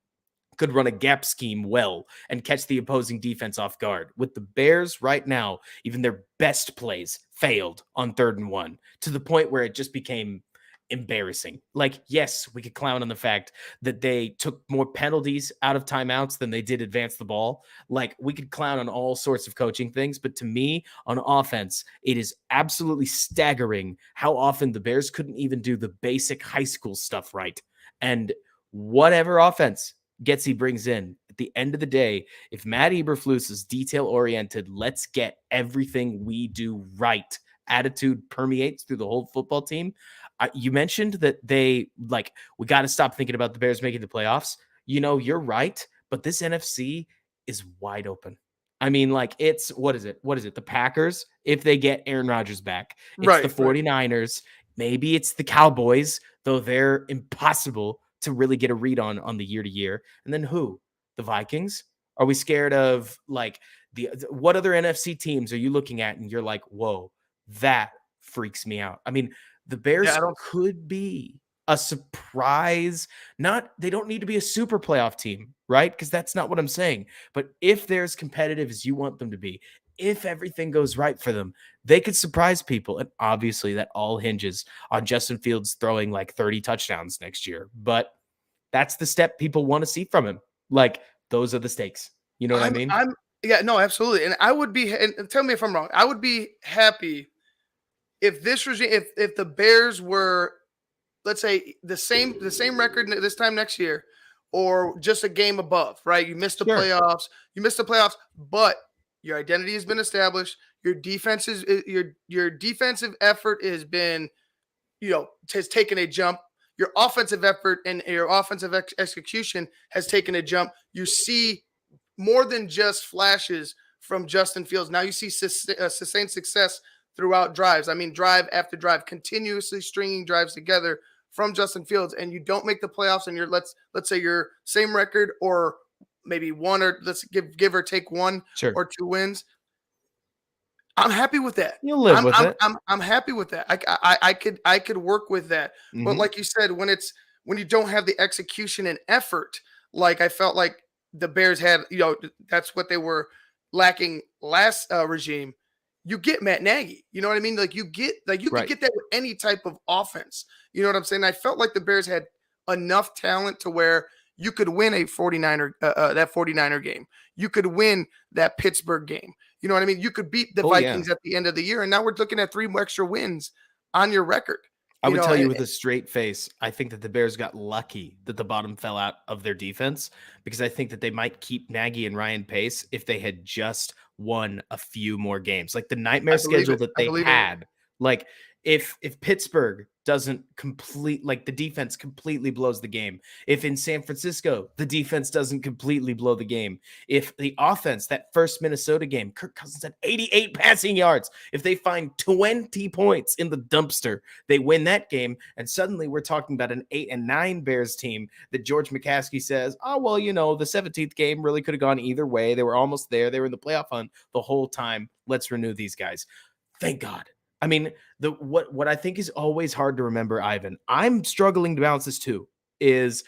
could run a gap scheme well and catch the opposing defense off guard. With the Bears right now, even their best plays failed on 3rd and 1 to the point where it just became embarrassing. Like, yes, we could clown on the fact that they took more penalties out of timeouts than they did advance the ball. Like, we could clown on all sorts of coaching things, but to me, on offense, it is absolutely staggering how often the Bears couldn't even do the basic high school stuff right. And whatever offense Getsy brings in, at the end of the day, if Matt Eberflus is detail-oriented, let's get everything we do right attitude permeates through the whole football team. You mentioned that we got to stop thinking about the Bears making the playoffs. You're right, but this NFC is wide open. I mean, like, it's, what is it? The Packers, if they get Aaron Rodgers back. It's the 49ers. Maybe it's the Cowboys, though they're impossible to really get a read on the year to year. And then who? The Vikings? Are we scared of, like, what other NFC teams are you looking at and you're like, whoa, that freaks me out? I mean, the Bears could be a surprise. They don't need to be a super playoff team, right? Because that's not what I'm saying. But if they're as competitive as you want them to be, if everything goes right for them, they could surprise people. And obviously that all hinges on Justin Fields throwing like 30 touchdowns next year. But that's the step people want to see from him. Like, those are the stakes. You know what I mean? Yeah, no, absolutely. And I would be, and tell me if I'm wrong, I would be happy if this regime, if the Bears were, let's say, the same record this time next year, or just a game above, right? You missed the playoffs, but your identity has been established. Your defense is your defensive effort has been, has taken a jump. Your offensive effort and your offensive execution has taken a jump. You more than just flashes from Justin Fields. Now you see sustained success throughout drives. I mean, drive after drive, continuously stringing drives together from Justin Fields, and you don't make the playoffs, and let's say your same record, or maybe one, or let's give or take one or two wins. I'm happy with that. You'll live with it. I'm happy with that. I could work with that. Mm-hmm. But like you said, when you don't have the execution and effort, like I felt like the Bears had, that's what they were lacking last regime. You get Matt Nagy. You know what I mean? Like, you could get that with any type of offense. You know what I'm saying? I felt like the Bears had enough talent to where you could win that 49er game. You could win that Pittsburgh game. You know what I mean? You could beat the Vikings at the end of the year. And now we're looking at 3 extra wins on your record. I would tell you with a straight face, I think that the Bears got lucky that the bottom fell out of their defense, because I think that they might keep Nagy and Ryan Pace if they had just won a few more games. Like the nightmare schedule that they had. Like, if Pittsburgh doesn't the defense completely blows the game. If in San Francisco, the defense doesn't completely blow the game. If the offense, that first Minnesota game, Kirk Cousins had 88 passing yards. If they find 20 points in the dumpster, they win that game. And suddenly we're talking about an 8-9 Bears team that George McCaskey says, oh, well, the 17th game really could have gone either way. They were almost there. They were in the playoff hunt the whole time. Let's renew these guys. Thank God. I mean, what I think is always hard to remember, Ivan, I'm struggling to balance this too, is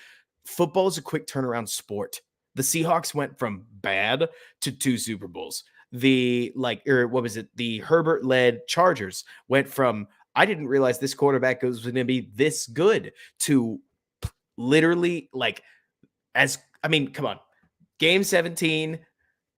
football is a quick turnaround sport. The Seahawks went from bad to 2 Super Bowls. The Herbert-led Chargers went from, I didn't realize this quarterback was going to be this good, to literally come on. Game 17,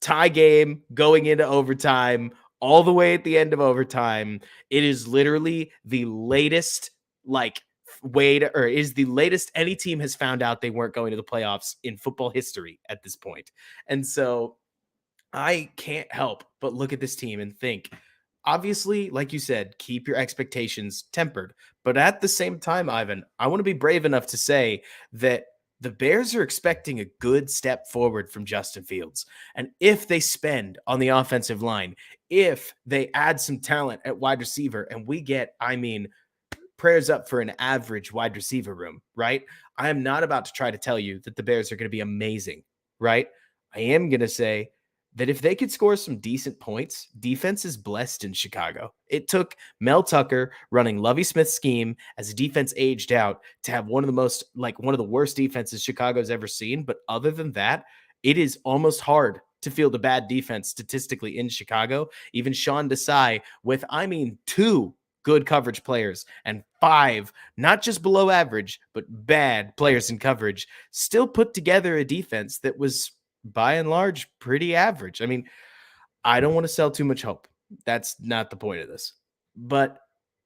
tie game, going into overtime, all the way at the end of overtime. It is literally the latest is the latest any team has found out they weren't going to the playoffs in football history at this point. And so I can't help but look at this team and think, obviously, like you said, keep your expectations tempered. But at the same time, Ivan, I want to be brave enough to say that the Bears are expecting a good step forward from Justin Fields. And if they spend on the offensive line, if they add some talent at wide receiver, and we get, prayers up for an average wide receiver room, right? I am not about to try to tell you that the Bears are going to be amazing, right? I am going to say that if they could score some decent points, defense is blessed in Chicago. It took Mel Tucker running Lovie Smith's scheme as defense aged out to have one of the worst defenses Chicago's ever seen. But other than that, it is almost hard to field a bad defense statistically in Chicago. Even Sean Desai with, 2 good coverage players and 5, not just below average, but bad players in coverage, still put together a defense that was by and large pretty average. I mean, I don't want to sell too much hope. That's not the point of this. But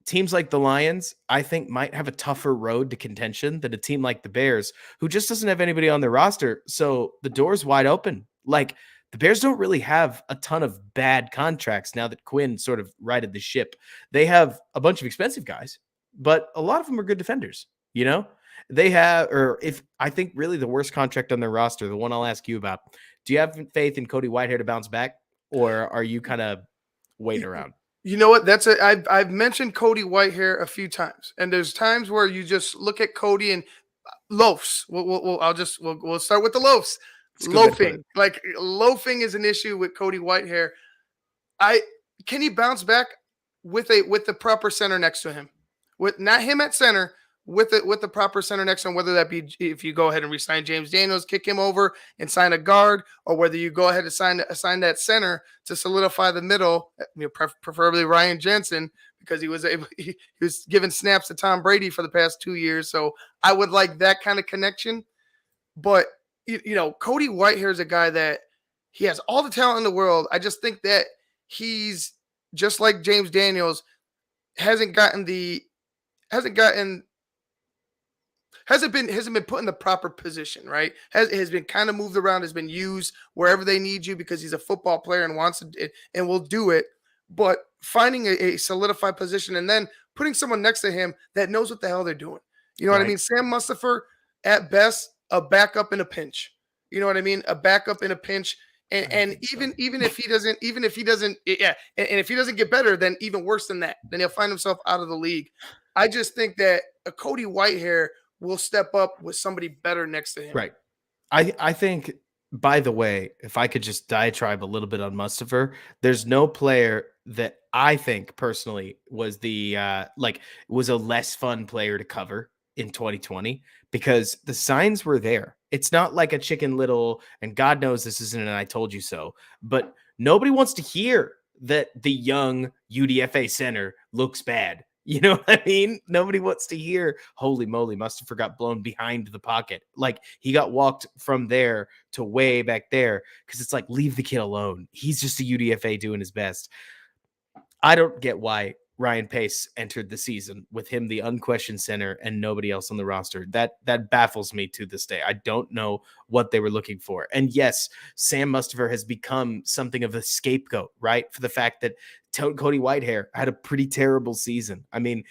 teams like the Lions, I think, might have a tougher road to contention than a team like the Bears, who just doesn't have anybody on their roster. So the door's wide open. Like, the Bears don't really have a ton of bad contracts now that Quinn sort of righted the ship. They have a bunch of expensive guys, but a lot of them are good defenders, you know? They have, I think really the worst contract on their roster, the one I'll ask you about, do you have faith in Cody Whitehair to bounce back, or are you kind of waiting around? You know what? I've mentioned Cody Whitehair a few times, and there's times where you just look at Cody and loafs. We'll start with the loafs. Loafing, loafing is an issue with Cody Whitehair. Can he bounce back with the proper center next to him, with not him at center, with the proper center next to him, whether that be if you go ahead and re-sign James Daniels, kick him over and sign a guard, or whether you go ahead and assign that center to solidify the middle, preferably Ryan Jensen, because he was giving snaps to Tom Brady for the past 2 years. So I would like that kind of connection. But Cody Whitehair is a guy that he has all the talent in the world. I just think that he's just like James Daniels, hasn't been put in the proper position, right? Has been kind of moved around, has been used wherever they need you because he's a football player and wants to and will do it. But finding a solidified position and then putting someone next to him that knows what the hell they're doing. You know what I mean? Sam Mustipher, at best, a backup in a pinch. You know what I mean? A backup in a pinch. And even if he doesn't get better, then even worse than that, then he'll find himself out of the league. I just think that a Cody Whitehair will step up with somebody better next to him. Right. I think, by the way, if I could just diatribe a little bit on Mustipher, there's no player that I think personally was was a less fun player to cover in 2020 because the signs were there. It's not like a Chicken Little, and God knows this isn't an I told you so, but nobody wants to hear that the young UDFA center looks bad. You know what I mean? Nobody wants to hear, holy moly, Mustipher got blown behind the pocket. Like, he got walked from there to way back there because it's like, leave the kid alone. He's just a UDFA doing his best. I don't get why Ryan Pace entered the season with him the unquestioned center and nobody else on the roster. That baffles me to this day. I don't know what they were looking for. And yes, Sam Mustipher has become something of a scapegoat, right? For the fact that Cody Whitehair had a pretty terrible season. I mean,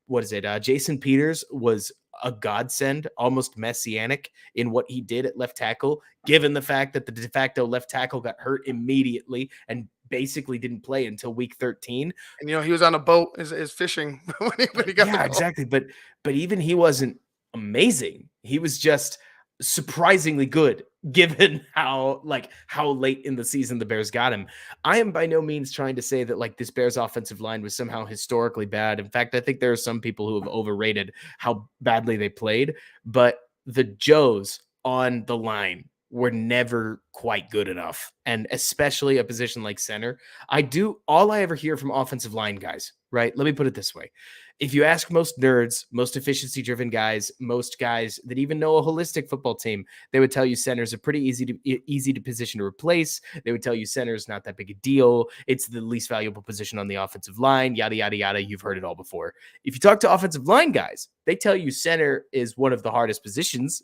what is it? Jason Peters was a godsend, almost messianic in what he did at left tackle, given the fact that the de facto left tackle got hurt immediately and basically didn't play until week 13. And he was on a boat is fishing when he got the ball. Exactly. But even he wasn't amazing. He was just surprisingly good given how late in the season the Bears got him. I am by no means trying to say that this Bears offensive line was somehow historically bad. In fact, I think there are some people who have overrated how badly they played, but the Joes on the line were never quite good enough. And especially a position like center. All I ever hear from offensive line guys, right? Let me put it this way. If you ask most nerds, most efficiency driven guys, most guys that even know a holistic football team, they would tell you centers are pretty easy to position to replace. They would tell you center is not that big a deal. It's the least valuable position on the offensive line, yada, yada, yada. You've heard it all before. If you talk to offensive line guys, they tell you center is one of the hardest positions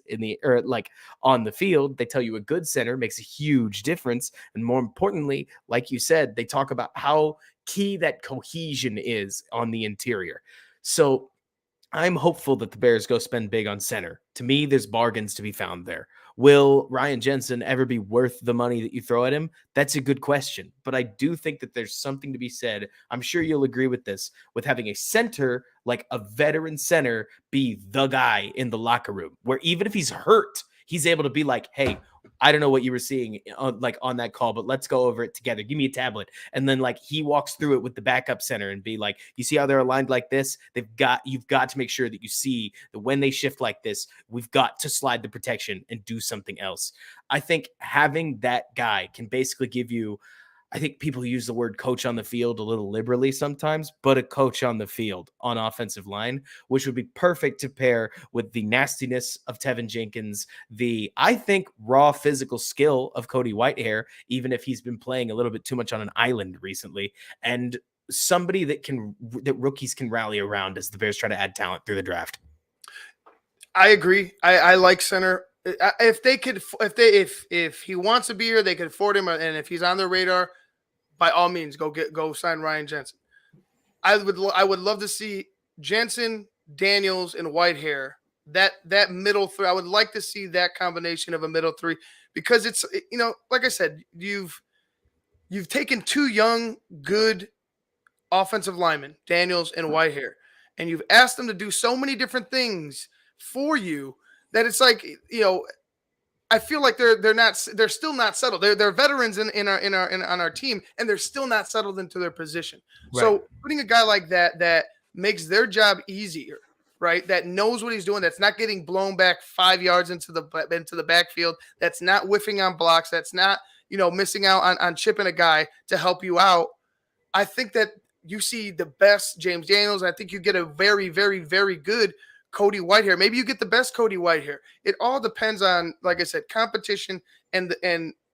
on the field. They tell you a good center makes a huge difference. And more importantly, like you said, they talk about how key that cohesion is on the interior. So I'm hopeful that the Bears go spend big on center. To me, there's bargains to be found there. Will Ryan Jensen ever be worth the money that you throw at him? That's a good question. But I do think that there's something to be said. I'm sure you'll agree with this, with having a center, like a veteran center, be the guy in the locker room, where even if he's hurt, he's able to be like, hey, I don't know what you were seeing on that call, but let's go over it together. Give me a tablet. And then like he walks through it with the backup center and be like, you see how they're aligned like this? You've got to make sure that you see that when they shift like this, we've got to slide the protection and do something else. I think having that guy can basically give you, I think people use the word coach on the field a little liberally sometimes, but a coach on the field on offensive line, which would be perfect to pair with the nastiness of Tevin Jenkins, the, I think, raw physical skill of Cody Whitehair, even if he's been playing a little bit too much on an island recently, and somebody that rookies can rally around as the Bears try to add talent through the draft. I agree. I like center. If he wants to be here, they could afford him, and if he's on their radar, by all means, go sign Ryan Jensen. I would love to see Jensen, Daniels, and Whitehair. That middle three. I would like to see that combination of a middle three, because it's, like I said, you've taken two young, good offensive linemen, Daniels and Whitehair, and you've asked them to do so many different things for you that it's like, I feel like they're still not settled. They're veterans on our team, and they're still not settled into their position. Right. So putting a guy like that makes their job easier, right? That knows what he's doing. That's not getting blown back 5 yards into the backfield. That's not whiffing on blocks. That's not missing out on chipping a guy to help you out. I think that you see the best James Daniels. I think you get a very, very, very good Cody Whitehair. Maybe you get the best Cody Whitehair. It all depends on, like I said, competition and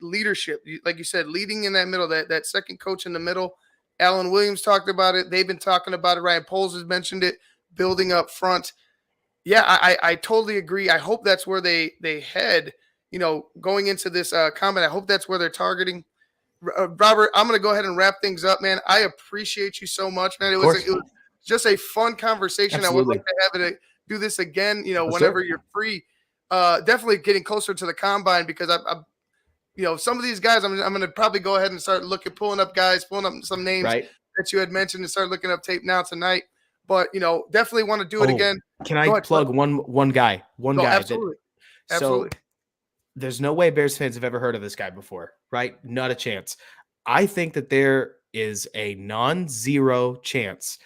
leadership. Like you said, leading in that middle, that second coach in the middle. Alan Williams talked about it. They've been talking about it. Ryan Poles has mentioned it, building up front. Yeah, I totally agree. I hope that's where they head, going into this comment. I hope that's where they're targeting. Robert, I'm going to go ahead and wrap things up, man. I appreciate you so much, man. It was just a fun conversation. Absolutely. I would like to have it do this again, whenever you're free. Definitely getting closer to the combine, because I'm some of these guys, I'm going to probably go ahead and start pulling up some names that you had mentioned, and start looking up tape now tonight. But definitely want to do it again. Can I plug one guy? Absolutely. Absolutely. So there's no way Bears fans have ever heard of this guy before, right? Not a chance. I think that there is a non-zero chance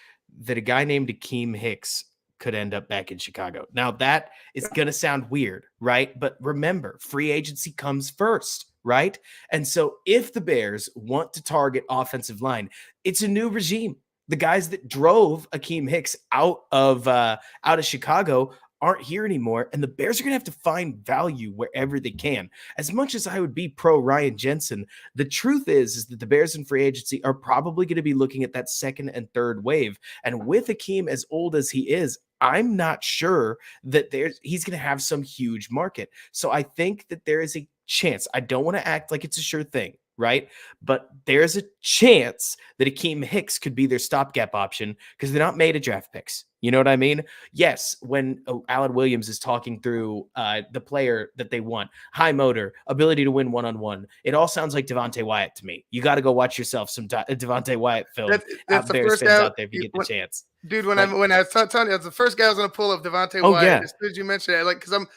that a guy named Akeem Hicks could end up back in Chicago. Now that is going to sound weird, right? But remember, free agency comes first, right? And so if the Bears want to target offensive line, it's a new regime. The guys that drove Akeem Hicks out of Chicago aren't here anymore, and the Bears are going to have to find value wherever they can. As much as I would be pro Ryan Jensen, the truth is that the Bears in free agency are probably going to be looking at that second and third wave. And with Akeem as old as he is, I'm not sure that he's going to have some huge market. So I think that there is a chance. I don't want to act like it's a sure thing, right? But there's a chance that Akeem Hicks could be their stopgap option, because they're not made of draft picks. You know what I mean? Yes, when Alan Williams is talking through the player that they want, high motor, ability to win one-on-one, it all sounds like Devontae Wyatt to me. You got to go watch yourself some Devontae Wyatt film. That's the Bears first fans guy, out there if you get the chance. Dude, when I was telling you, that's the first guy I was going to pull up, Devontae Wyatt. Yeah. As soon as you mentioned it,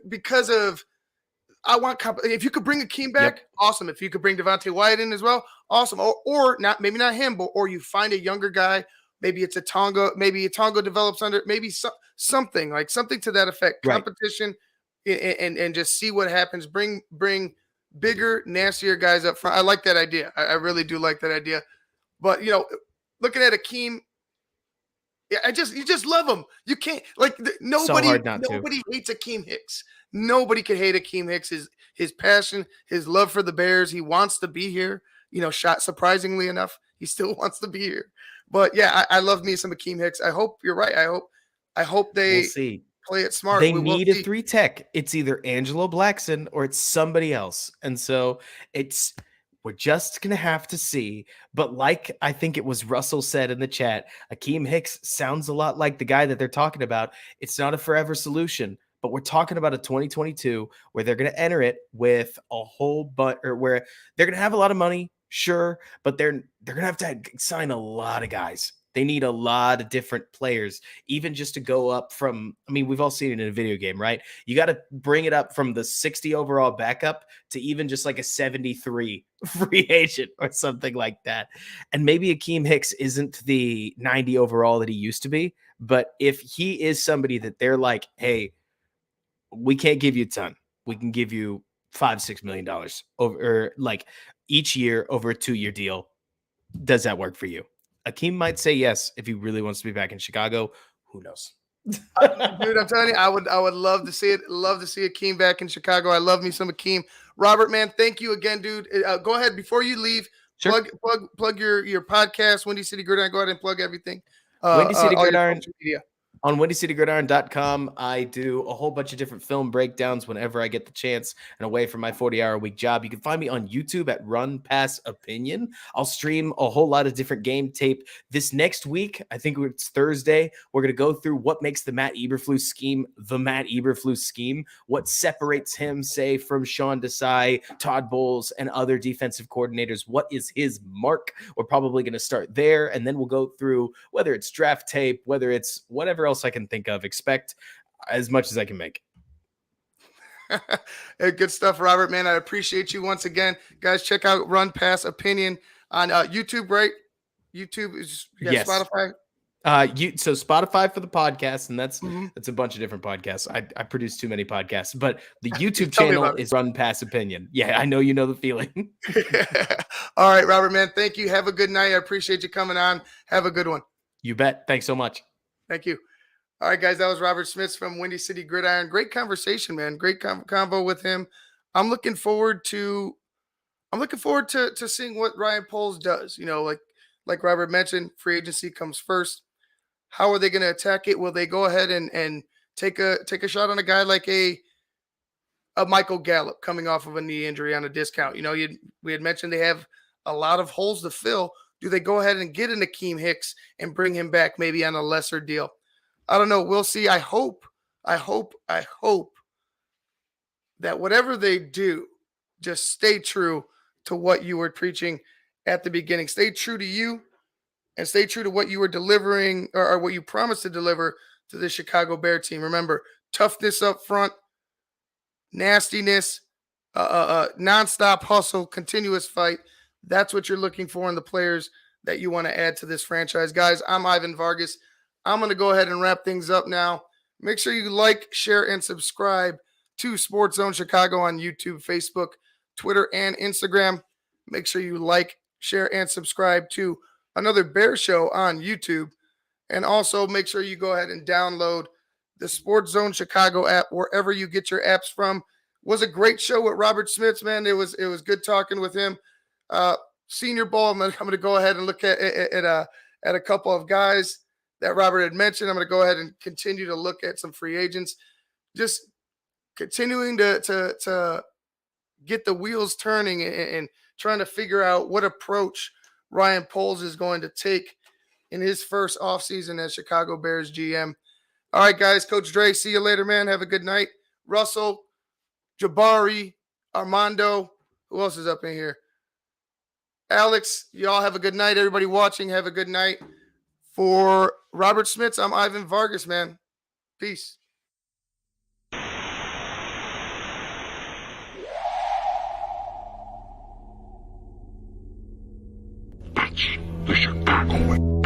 because I want if you could bring Akeem back, awesome. If you could bring Devontae Wyatt in as well, awesome. Or not, maybe not him, or you find a younger guy. Maybe it's maybe a Tonga develops under, maybe something to that effect. Right. Competition, and just see what happens. Bring bigger, nastier guys up front. I like that idea. I really do like that idea. But looking at Akeem, you just love him. You can't nobody hates Akeem Hicks. Nobody could hate Akeem Hicks. His passion, his love for the Bears. He wants to be here. Surprisingly enough, he still wants to be here. But yeah, I love me some Akeem Hicks. I hope you're right. I hope they play it smart. They need a 3 tech. It's either Angelo Blackson or it's somebody else. And so we're just going to have to see. But like I think it was Russell said in the chat, Akeem Hicks sounds a lot like the guy that they're talking about. It's not a forever solution, but we're talking about a 2022 where they're going to enter it with a whole bunch, or where they're going to have a lot of money. Sure, but they're going to have to sign a lot of guys. They need a lot of different players, even just to go up from, I mean, we've all seen it in a video game, right? You got to bring it up from the 60 overall backup to even just like a 73 free agent or something like that. And maybe Akeem Hicks isn't the 90 overall that he used to be, but if he is somebody that they're like, hey, we can't give you a ton. We can give you $5-6 million over, or like each year over a 2-year deal. Does that work for you? Akeem might say yes if he really wants to be back in Chicago. Who knows? Dude, I'm telling you, I would love to see it. Love to see Akeem back in Chicago. I love me some Akeem. Robert, man, thank you again, dude. Go ahead before you leave. Sure. Plug your podcast, Windy City Gridiron. Go ahead and plug everything. Windy City all your Gridiron. social media. On WindyCityGridiron.com, I do a whole bunch of different film breakdowns whenever I get the chance and away from my 40-hour-a-week job. You can find me on YouTube at Run Pass Opinion. I'll stream a whole lot of different game tape. This next week, I think it's Thursday, we're going to go through what makes the Matt Eberflus scheme the Matt Eberflus scheme, what separates him, say, from Sean Desai, Todd Bowles, and other defensive coordinators. What is his mark? We're probably going to start there, and then we'll go through whether it's draft tape, whether it's whatever else I can think of. Expect as much as I can make. Hey, good stuff, Robert, man. I appreciate you once again. Guys, check out Run Pass Opinion on YouTube, right? YouTube is Yes. Spotify. So Spotify for the podcast, and that's Mhm. a bunch of different podcasts. I produce too many podcasts, but the YouTube Tell me channel about it. is Run Pass Opinion. Yeah, I know you know the feeling. All right, Robert, man. Thank you. Have a good night. I appreciate you coming on. Have a good one. You bet. Thanks so much. Thank you. All right, guys, that was Robert Schmitz from Windy City Gridiron. Great conversation, man. Great convo with him. I'm looking forward to seeing what Ryan Poles does. You know, like Robert mentioned, free agency comes first. How are they going to attack it? Will they go ahead and take a shot on a guy like a Michael Gallup coming off of a knee injury on a discount? You know, we had mentioned they have a lot of holes to fill. Do they go ahead and get an Akeem Hicks and bring him back maybe on a lesser deal? I don't know. We'll see. I hope that whatever they do, just stay true to what you were preaching at the beginning. Stay true to you and stay true to what you were delivering or what you promised to deliver to the Chicago Bear team. Remember, toughness up front, nastiness, nonstop hustle, continuous fight. That's what you're looking for in the players that you want to add to this franchise. Guys, I'm Ivan Vargas. I'm going to go ahead and wrap things up now. Make sure you like, share, and subscribe to SportsZone Chicago on YouTube, Facebook, Twitter, and Instagram. Make sure you like, share, and subscribe to Another Bear Show on YouTube. And also make sure you go ahead and download the SportsZone Chicago app wherever you get your apps from. It was a great show with Robert Schmitz, man. It was good talking with him. Senior Bowl, I'm going to go ahead and look at a couple of guys that Robert had mentioned. I'm going to go ahead and continue to look at some free agents. Just continuing to get the wheels turning and trying to figure out what approach Ryan Poles is going to take in his first offseason as Chicago Bears GM. All right, guys. Coach Dre, see you later, man. Have a good night. Russell, Jabari, Armando. Who else is up in here? Alex, y'all have a good night. Everybody watching, have a good night. For Robert Schmitz, I'm Ivan Vargas, man. Peace. That's the Chicago way.